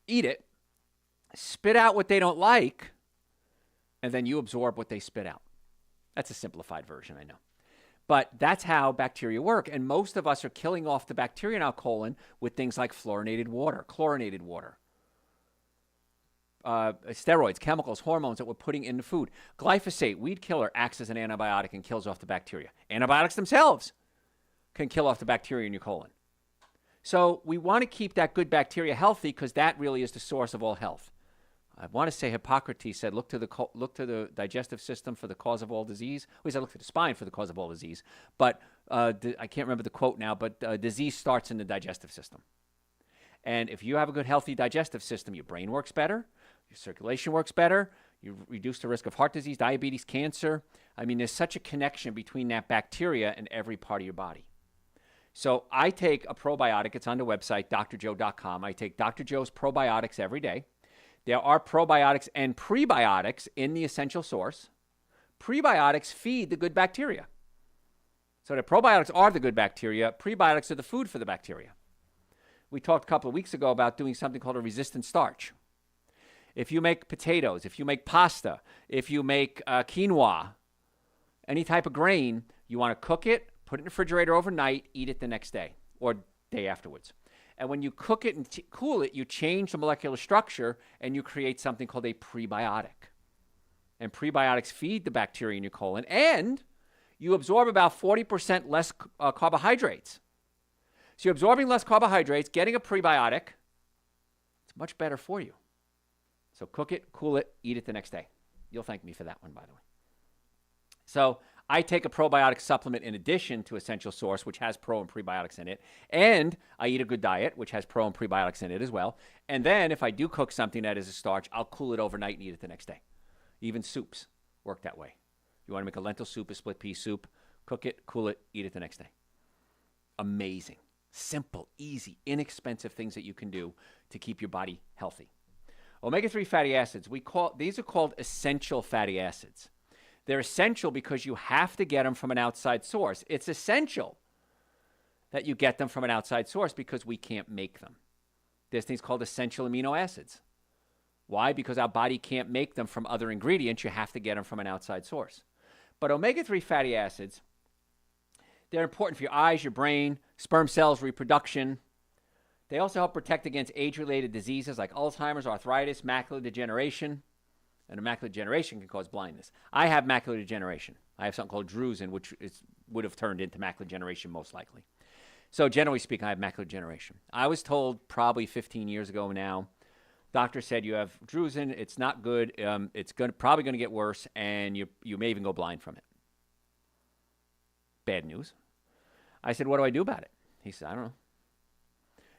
eat it, spit out what they don't like, and then you absorb what they spit out. That's a simplified version, I know. But that's how bacteria work. And most of us are killing off the bacteria in our colon with things like fluorinated water, chlorinated water, steroids, chemicals, hormones that we're putting in the food. Glyphosate, weed killer, acts as an antibiotic and kills off the bacteria. Antibiotics themselves can kill off the bacteria in your colon. So we want to keep that good bacteria healthy because that really is the source of all health. I want to say Hippocrates said, look to the digestive system for the cause of all disease. Well, he said, look to the spine for the cause of all disease. But I can't remember the quote now, but disease starts in the digestive system. And if you have a good, healthy digestive system, your brain works better, your circulation works better, you reduce the risk of heart disease, diabetes, cancer. I mean, there's such a connection between that bacteria and every part of your body. So I take a probiotic. It's on the website, drjoe.com. I take Dr. Joe's probiotics every day. There are probiotics and prebiotics in the essential source. Prebiotics feed the good bacteria. So the probiotics are the good bacteria. Prebiotics are the food for the bacteria. We talked a couple of weeks ago about doing something called a resistant starch. If you make potatoes, if you make pasta, if you make quinoa, any type of grain, you want to cook it, put it in the refrigerator overnight, eat it the next day or day afterwards. And when you cook it and cool it, you change the molecular structure and you create something called a prebiotic. And prebiotics feed the bacteria in your colon, and you absorb about 40% less carbohydrates. So you're absorbing less carbohydrates, getting a prebiotic. It's much better for you. So cook it, cool it, eat it the next day. You'll thank me for that one, by the way. So I take a probiotic supplement in addition to Essential Source, which has pro and prebiotics in it. And I eat a good diet, which has pro and prebiotics in it as well. And then if I do cook something that is a starch, I'll cool it overnight and eat it the next day. Even soups work that way. You want to make a lentil soup, a split pea soup, cook it, cool it, eat it the next day. Amazing. Simple, easy, inexpensive things that you can do to keep your body healthy. Omega-3 fatty acids, these are called essential fatty acids. They're essential because you have to get them from an outside source. It's essential that you get them from an outside source because we can't make them. There's things called essential amino acids. Why? Because our body can't make them from other ingredients. You have to get them from an outside source. But omega-3 fatty acids, they're important for your eyes, your brain, sperm cells, reproduction. They also help protect against age-related diseases like Alzheimer's, arthritis, macular degeneration. And a macular degeneration can cause blindness. I have macular degeneration. I have something called drusen, which would have turned into macular degeneration most likely. So generally speaking, I have macular degeneration. I was told probably 15 years ago now, doctor said you have drusen. It's not good. It's probably going to get worse, and you may even go blind from it. Bad news. I said, what do I do about it? He said, I don't know.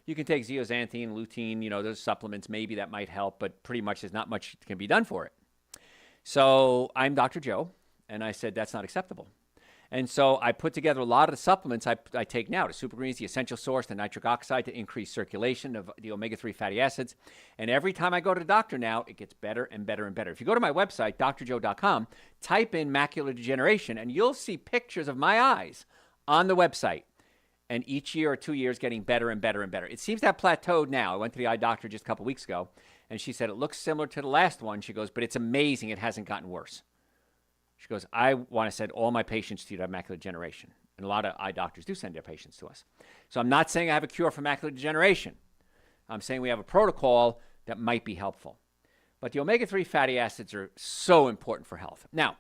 You can take zeaxanthin, lutein, those supplements. Maybe that might help, but pretty much there's not much can be done for it. So I'm Dr. Joe, and I said that's not acceptable. And so I put together a lot of the supplements I take now, the Super Greens, the Essential Source, the nitric oxide to increase circulation of the omega-3 fatty acids. And every time I go to the doctor now, it gets better and better and better. If you go to my website, drjoe.com, type in macular degeneration, and you'll see pictures of my eyes on the website. And each year or 2 years getting better and better and better. It seems to have plateaued now. I went to the eye doctor just a couple weeks ago, and she said it looks similar to the last one. She goes, but it's amazing it hasn't gotten worse. She goes, I want to send all my patients to you to have macular degeneration. And a lot of eye doctors do send their patients to us. So I'm not saying I have a cure for macular degeneration. I'm saying we have a protocol that might be helpful. But the omega-3 fatty acids are so important for health. Now,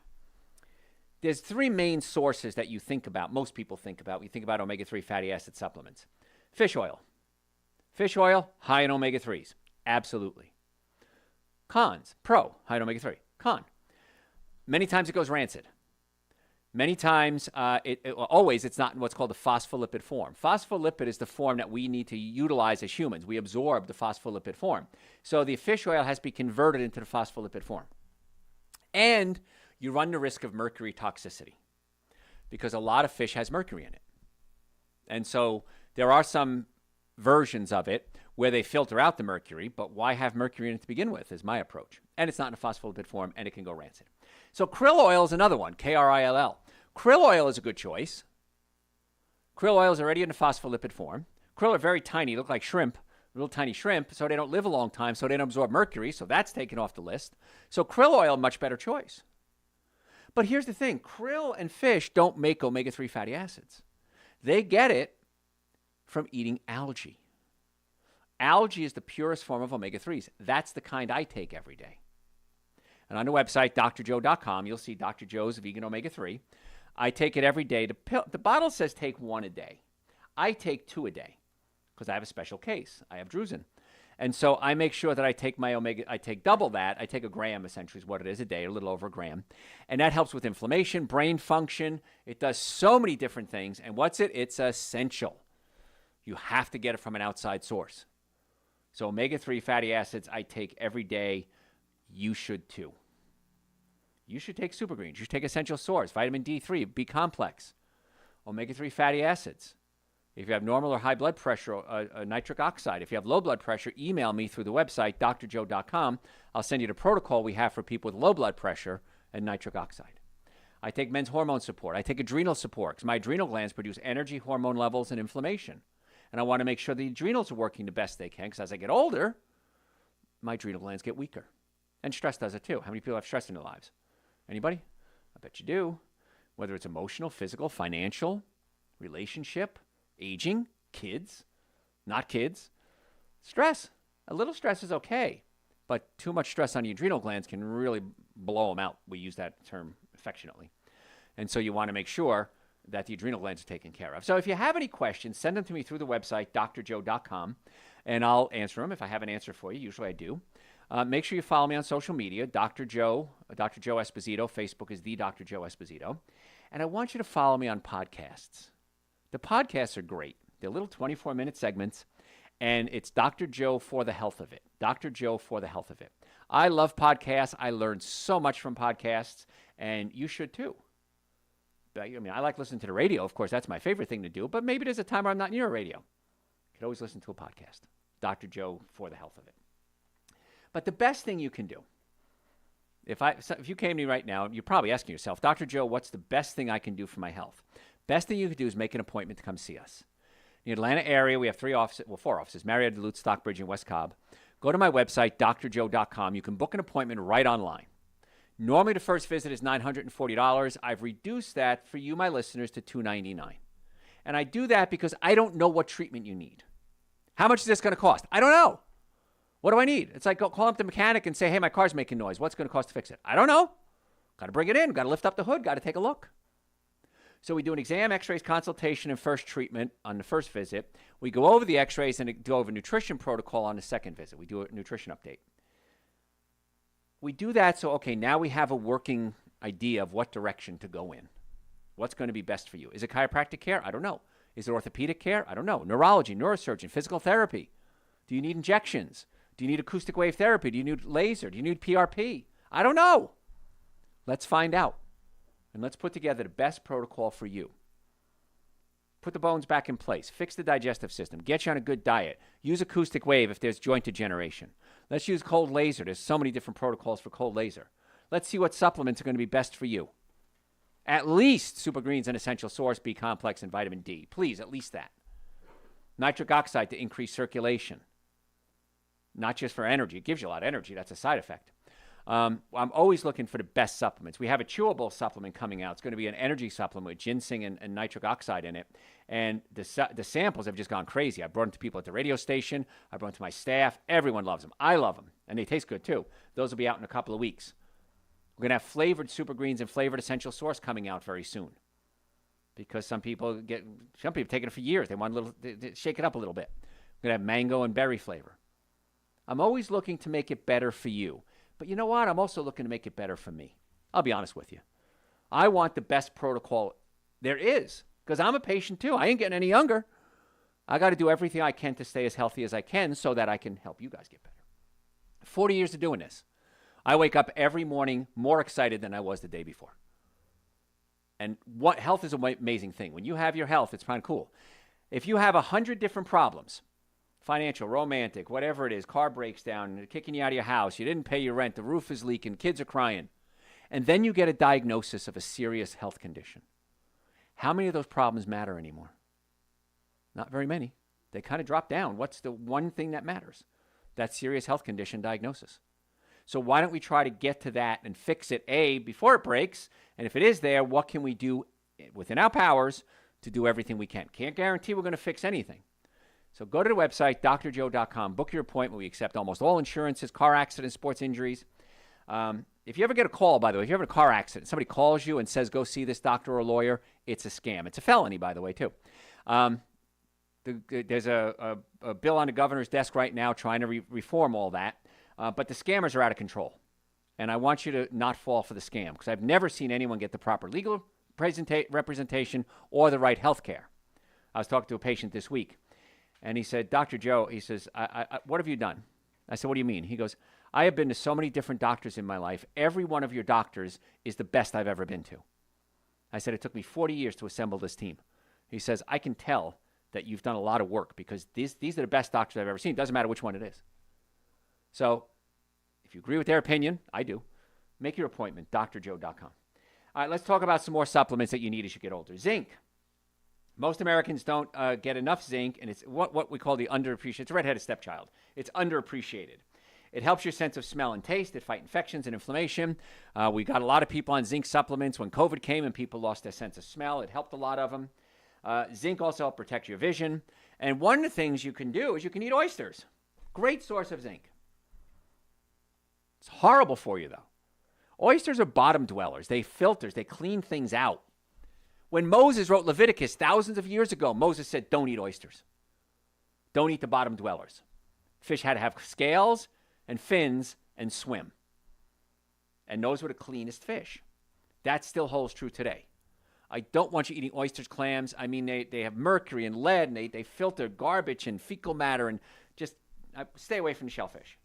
there's three main sources that you think about, most people think about when you think about omega-3 fatty acid supplements. Fish oil. Fish oil, high in omega-3s. Absolutely. Cons. Pro, high in omega-3. Con. Many times it goes rancid. Many times, always, it's not in what's called the phospholipid form. Phospholipid is the form that we need to utilize as humans. We absorb the phospholipid form. So the fish oil has to be converted into the phospholipid form. And you run the risk of mercury toxicity because a lot of fish has mercury in it. And so there are some versions of it where they filter out the mercury, but why have mercury in it to begin with is my approach. And it's not in a phospholipid form, and it can go rancid. So krill oil is another one, Krill. Krill oil is a good choice. Krill oil is already in a phospholipid form. Krill are very tiny, look like shrimp, little tiny shrimp, so they don't live a long time, so they don't absorb mercury, so that's taken off the list. So krill oil, much better choice. But here's the thing, krill and fish don't make omega-3 fatty acids. They get it from eating algae. Algae is the purest form of omega-3s. That's the kind I take every day. And on the website, drjoe.com, you'll see Dr. Joe's Vegan Omega-3. I take it every day. The bottle says take one a day. I take 2 a day because I have a special case. I have drusen. And so I make sure that I take my omega, I take double that. I take a gram, essentially, is what it is a day, a little over a gram. And that helps with inflammation, brain function. It does so many different things. And what's it? It's essential. You have to get it from an outside source. So omega-3 fatty acids I take every day. You should too. You should take Super Greens. You should take Essential Source, vitamin D3, B complex, omega-3 fatty acids. If you have normal or high blood pressure, nitric oxide. If you have low blood pressure, email me through the website, drjoe.com. I'll send you the protocol we have for people with low blood pressure and nitric oxide. I take men's hormone support. I take adrenal support because my adrenal glands produce energy, hormone levels, and inflammation. And I want to make sure the adrenals are working the best they can because as I get older, my adrenal glands get weaker. And stress does it too. How many people have stress in their lives? Anybody? I bet you do. Whether it's emotional, physical, financial, relationship, aging, kids, not kids. Stress. A little stress is okay, but too much stress on the adrenal glands can really blow them out. We use that term affectionately. And so you want to make sure that the adrenal glands are taken care of. So if you have any questions, send them to me through the website, drjoe.com, and I'll answer them if I have an answer for you. Usually I do. Make sure you follow me on social media, Dr. Joe Esposito. Facebook is the Dr. Joe Esposito. And I want you to follow me on podcasts. The podcasts are great. They're little 24-minute segments, and it's Dr. Joe for the health of it. Dr. Joe for the health of it. I love podcasts. I learned so much from podcasts, and you should too. I mean, I like listening to the radio. Of course, that's my favorite thing to do, but maybe there's a time where I'm not near a radio. You could always listen to a podcast. Dr. Joe for the health of it. But the best thing you can do, if you came to me right now, you're probably asking yourself, Dr. Joe, what's the best thing I can do for my health? Best thing you can do is make an appointment to come see us. In the Atlanta area, we have 4 offices, Marietta, Duluth, Stockbridge, and West Cobb. Go to my website, drjoe.com. You can book an appointment right online. Normally, the first visit is $940. I've reduced that for you, my listeners, to $299. And I do that because I don't know what treatment you need. How much is this going to cost? I don't know. What do I need? It's like call up the mechanic and say, hey, my car's making noise. What's going to cost to fix it? I don't know. Got to bring it in. Got to lift up the hood. Got to take a look. So we do an exam, x-rays, consultation, and first treatment on the first visit. We go over the x-rays and do over nutrition protocol on the second visit. We do a nutrition update. We do that so, okay, now we have a working idea of what direction to go in. What's going to be best for you? Is it chiropractic care? I don't know. Is it orthopedic care? I don't know. Neurology, neurosurgeon, physical therapy. Do you need injections? Do you need acoustic wave therapy? Do you need laser? Do you need PRP? I don't know. Let's find out. And let's put together the best protocol for you. Put the bones back in place. Fix the digestive system. Get you on a good diet. Use acoustic wave if there's joint degeneration. Let's use cold laser. There's so many different protocols for cold laser. Let's see what supplements are going to be best for you. At least Super Greens and Essential Source, B complex, and vitamin D. Please, at least that. Nitric oxide to increase circulation. Not just for energy. It gives you a lot of energy. That's a side effect. I'm always looking for the best supplements. We have a chewable supplement coming out. It's going to be an energy supplement with ginseng and nitric oxide in it. And the samples have just gone crazy. I brought them to people at the radio station. I brought them to my staff. Everyone loves them. I love them. And they taste good, too. Those will be out in a couple of weeks. We're going to have flavored Super Greens and flavored Essential Source coming out very soon. Because some people take it for years. They want they shake it up a little bit. We're going to have mango and berry flavor. I'm always looking to make it better for you. But you know what? I'm also looking to make it better for me. I'll be honest with you. I want the best protocol there is because I'm a patient too. I ain't getting any younger. I got to do everything I can to stay as healthy as I can so that I can help you guys get better. 40 years of doing this. I wake up every morning more excited than I was the day before. And health is an amazing thing. When you have your health, it's kind of cool. If you have 100 different problems, financial, romantic, whatever it is, car breaks down, kicking you out of your house, you didn't pay your rent, the roof is leaking, kids are crying, and then you get a diagnosis of a serious health condition. How many of those problems matter anymore? Not very many. They kind of drop down. What's the one thing that matters? That serious health condition diagnosis. So why don't we try to get to that and fix it, A, before it breaks, and if it is there, what can we do within our powers to do everything we can? Can't guarantee we're going to fix anything. So go to the website, drjoe.com, book your appointment. We accept almost all insurances, car accidents, sports injuries. If you ever get a call, by the way, if you have a car accident, somebody calls you and says, go see this doctor or lawyer, it's a scam. It's a felony, by the way, too. There's a bill on the governor's desk right now trying to reform all that. But the scammers are out of control. And I want you to not fall for the scam because I've never seen anyone get the proper legal representation or the right health care. I was talking to a patient this week. And he said, Dr. Joe, he says, what have you done? I said, what do you mean? He goes, I have been to so many different doctors in my life. Every one of your doctors is the best I've ever been to. I said, it took me 40 years to assemble this team. He says, I can tell that you've done a lot of work because these are the best doctors I've ever seen. It doesn't matter which one it is. So if you agree with their opinion, I do, make your appointment, drjoe.com. All right, let's talk about some more supplements that you need as you get older. Zinc. Most Americans don't get enough zinc, and it's what we call the underappreciated. It's a redheaded stepchild. It's underappreciated. It helps your sense of smell and taste. It fights infections and inflammation. We got a lot of people on zinc supplements when COVID came and people lost their sense of smell. It helped a lot of them. Zinc also helps protect your vision. And one of the things you can do is you can eat oysters. Great source of zinc. It's horrible for you, though. Oysters are bottom dwellers. They filters. They clean things out. When Moses wrote Leviticus thousands of years ago, Moses said, don't eat oysters. Don't eat the bottom dwellers. Fish had to have scales and fins and swim. And those were the cleanest fish. That still holds true today. I don't want you eating oysters, clams. I mean, they have mercury and lead, and they filter garbage and fecal matter, and just stay away from the shellfish.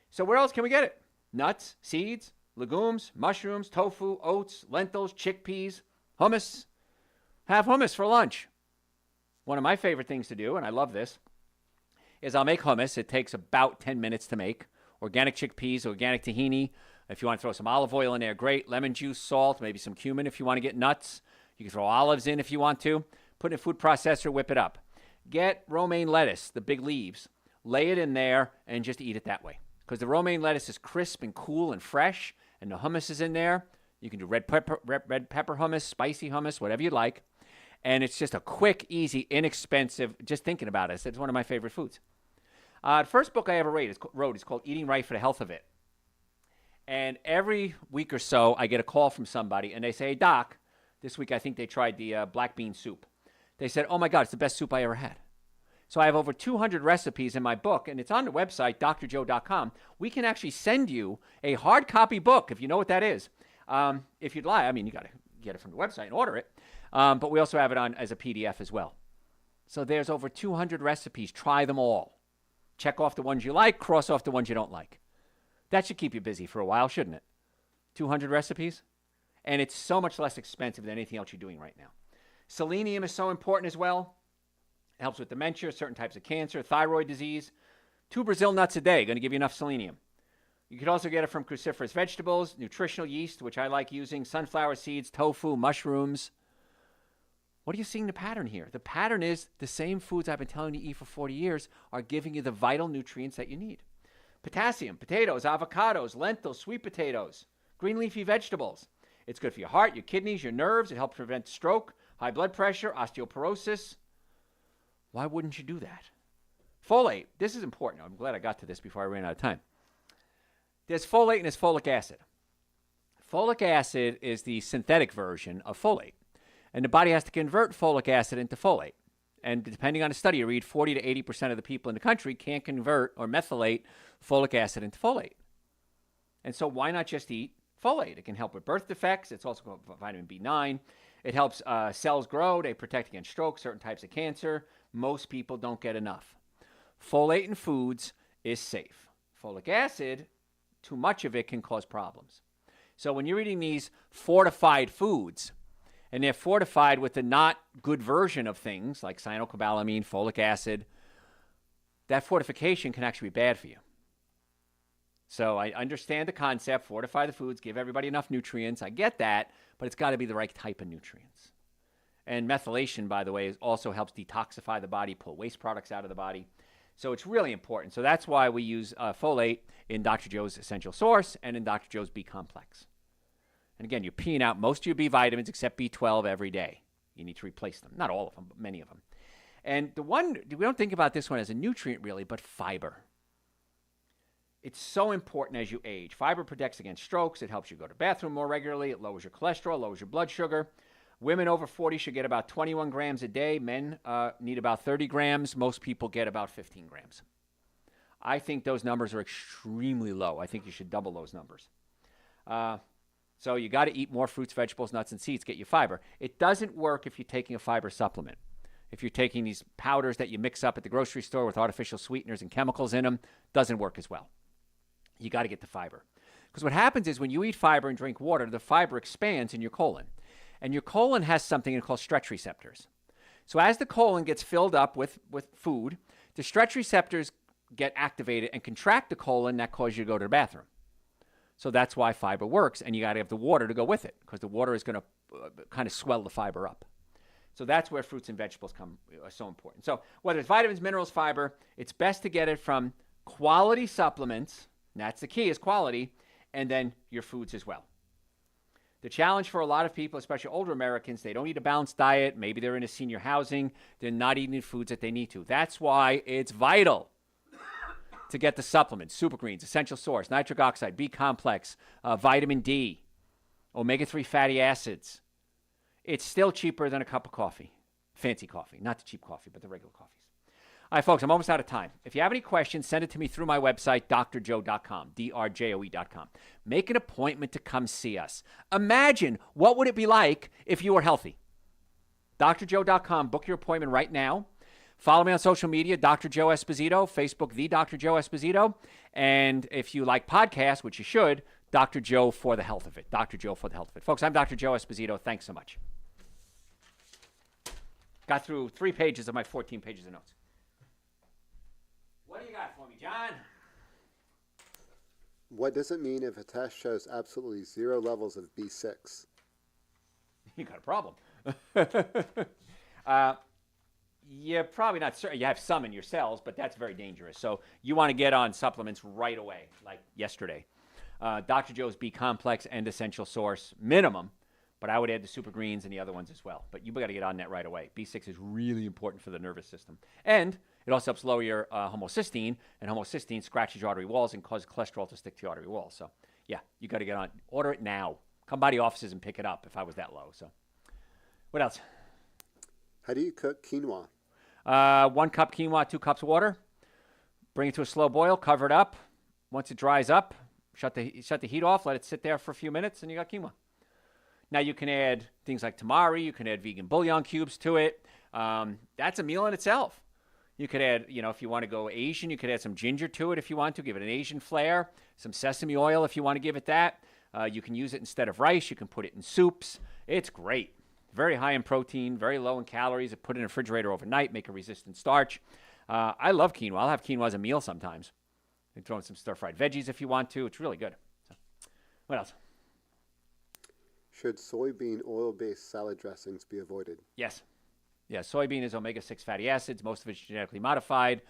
So where else can we get it? Nuts, seeds, legumes, mushrooms, tofu, oats, lentils, chickpeas, hummus. Have hummus for lunch. One of my favorite things to do, and I love this, is I'll make hummus. It takes about 10 minutes to make. Organic chickpeas, organic tahini. If you want to throw some olive oil in there, great. Lemon juice, salt, maybe some cumin if you want to get nuts. You can throw olives in if you want to. Put it in a food processor, whip it up. Get romaine lettuce, the big leaves. Lay it in there and just eat it that way. Because the romaine lettuce is crisp and cool and fresh, and the hummus is in there. You can do red pepper hummus, spicy hummus, whatever you like. And it's just a quick, easy, inexpensive, just thinking about it, it's one of my favorite foods. The first book I ever wrote is called Eating Right for the Health of It. And every week or so, I get a call from somebody, and they say, hey, Doc, this week I think they tried the black bean soup. They said, oh, my God, it's the best soup I ever had. So I have over 200 recipes in my book, and it's on the website, drjoe.com. We can actually send you a hard copy book, if you know what that is. If you'd like. I mean, you got to get it from the website and order it. But we also have it on as a PDF as well. So there's over 200 recipes. Try them all. Check off the ones you like, cross off the ones you don't like. That should keep you busy for a while, shouldn't it? 200 recipes? And it's so much less expensive than anything else you're doing right now. Selenium is so important as well. It helps with dementia, certain types of cancer, thyroid disease. 2 Brazil nuts a day, going to give you enough selenium. You could also get it from cruciferous vegetables, nutritional yeast, which I like using, sunflower seeds, tofu, mushrooms. What are you seeing the pattern here? The pattern is the same foods I've been telling you to eat for 40 years are giving you the vital nutrients that you need. Potassium, potatoes, avocados, lentils, sweet potatoes, green leafy vegetables. It's good for your heart, your kidneys, your nerves. It helps prevent stroke, high blood pressure, osteoporosis. Why wouldn't you do that? Folate. This is important. I'm glad I got to this before I ran out of time. There's folate and there's folic acid. Folic acid is the synthetic version of folate. And the body has to convert folic acid into folate. And depending on the study, you read 40 to 80% of the people in the country can't convert or methylate folic acid into folate. And so why not just eat folate? It can help with birth defects. It's also vitamin B9. It helps cells grow. They protect against stroke, certain types of cancer. Most people don't get enough. Folate in foods is safe. Folic acid, too much of it can cause problems. So when you're eating these fortified foods, and they're fortified with the not good version of things like cyanocobalamin, folic acid, that fortification can actually be bad for you. So I understand the concept, fortify the foods, give everybody enough nutrients. I get that, but it's got to be the right type of nutrients. And methylation, by the way, also helps detoxify the body, pull waste products out of the body. So it's really important. So that's why we use folate in Dr. Joe's Essential Source and in Dr. Joe's B Complex. And again, you're peeing out most of your B vitamins except B12 every day. You need to replace them. Not all of them, but many of them. And the one, we don't think about this one as a nutrient really, but fiber. It's so important as you age. Fiber protects against strokes. It helps you go to the bathroom more regularly. It lowers your cholesterol, lowers your blood sugar. Women over 40 should get about 21 grams a day. Men need about 30 grams. Most people get about 15 grams. I think those numbers are extremely low. I think you should double those numbers. So you got to eat more fruits, vegetables, nuts, and seeds, get your fiber. It doesn't work if you're taking a fiber supplement. If you're taking these powders that you mix up at the grocery store with artificial sweeteners and chemicals in them, doesn't work as well. You got to get the fiber. Because what happens is when you eat fiber and drink water, the fiber expands in your colon. And your colon has something called stretch receptors. So as the colon gets filled up with food, the stretch receptors get activated and contract the colon. That causes you to go to the bathroom. So that's why fiber works, and you got to have the water to go with it, because the water is going to kind of swell the fiber up. So that's where fruits and vegetables are so important. So whether it's vitamins, minerals, fiber, it's best to get it from quality supplements, and that's the key, is quality, and then your foods as well. The challenge for a lot of people, especially older Americans, they don't eat a balanced diet. Maybe they're in a senior housing. They're not eating the foods that they need to. That's why it's vital to get the supplements, Super Greens, Essential Source, nitric oxide, B complex, vitamin D, omega-3 fatty acids. It's still cheaper than a cup of coffee, fancy coffee, not the cheap coffee, but the regular coffees. All right, folks, I'm almost out of time. If you have any questions, send it to me through my website, drjoe.com, drjoe.com. Make an appointment to come see us. Imagine what would it be like if you were healthy. drjoe.com, book your appointment right now. Follow me on social media, Dr. Joe Esposito, Facebook, The Dr. Joe Esposito. And if you like podcasts, which you should, Dr. Joe for the health of it. Dr. Joe for the health of it. Folks, I'm Dr. Joe Esposito. Thanks so much. Got through 3 pages of my 14 pages of notes. What do you got for me, John? What does it mean if a test shows absolutely 0 levels of B6? You got a problem. You're probably not certain. You have some in your cells, but that's very dangerous. So you want to get on supplements right away, like yesterday. Dr. Joe's B Complex and Essential Source minimum, but I would add the Super Greens and the other ones as well. But you got to get on that right away. B6 is really important for the nervous system. And It also helps lower your homocysteine, and homocysteine scratches your artery walls and causes cholesterol to stick to your artery walls. So, yeah, you got to get on. Order it now. Come by the offices and pick it up if I was that low. So, what else? How do you cook quinoa? 1 cup quinoa, 2 cups water. Bring it to a slow boil. Cover it up. Once it dries up, shut the heat off. Let it sit there for a few minutes, and you got quinoa. Now you can add things like tamari. You can add vegan bouillon cubes to it. That's a meal in itself. You could add, if you want to go Asian, you could add some ginger to it if you want to. Give it an Asian flair. Some sesame oil if you want to give it that. You can use it instead of rice. You can put it in soups. It's great. Very high in protein, very low in calories. Put it in a refrigerator overnight, make a resistant starch. I love quinoa. I'll have quinoa as a meal sometimes. You can throw in some stir-fried veggies if you want to. It's really good. So, what else? Should soybean oil-based salad dressings be avoided? Yes. Yeah, soybean is omega-6 fatty acids. Most of it's genetically modified.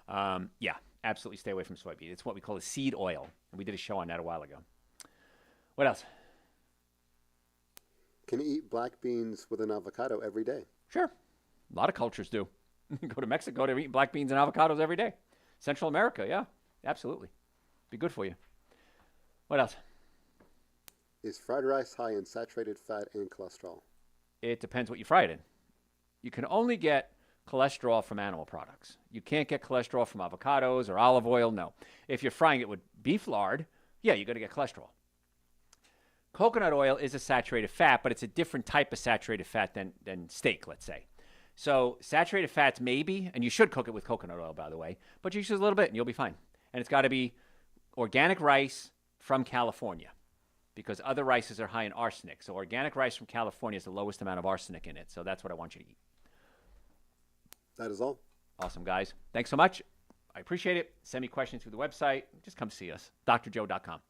Yeah, absolutely stay away from soybean. It's what we call a seed oil. And we did a show on that a while ago. What else? Can you eat black beans with an avocado every day? Sure. A lot of cultures do. Go to Mexico, they're eating black beans and avocados every day. Central America, yeah, absolutely. Be good for you. What else? Is fried rice high in saturated fat and cholesterol? It depends what you fry it in. You can only get cholesterol from animal products. You can't get cholesterol from avocados or olive oil, no. If you're frying it with beef lard, yeah, you're going to get cholesterol. Coconut oil is a saturated fat, but it's a different type of saturated fat than steak, let's say. So saturated fats maybe, and you should cook it with coconut oil, by the way, but you use a little bit and you'll be fine. And it's got to be organic rice from California because other rices are high in arsenic. So organic rice from California is the lowest amount of arsenic in it. So that's what I want you to eat. That is all. Awesome, guys. Thanks so much. I appreciate it. Send me questions through the website. Just come see us, drjoe.com.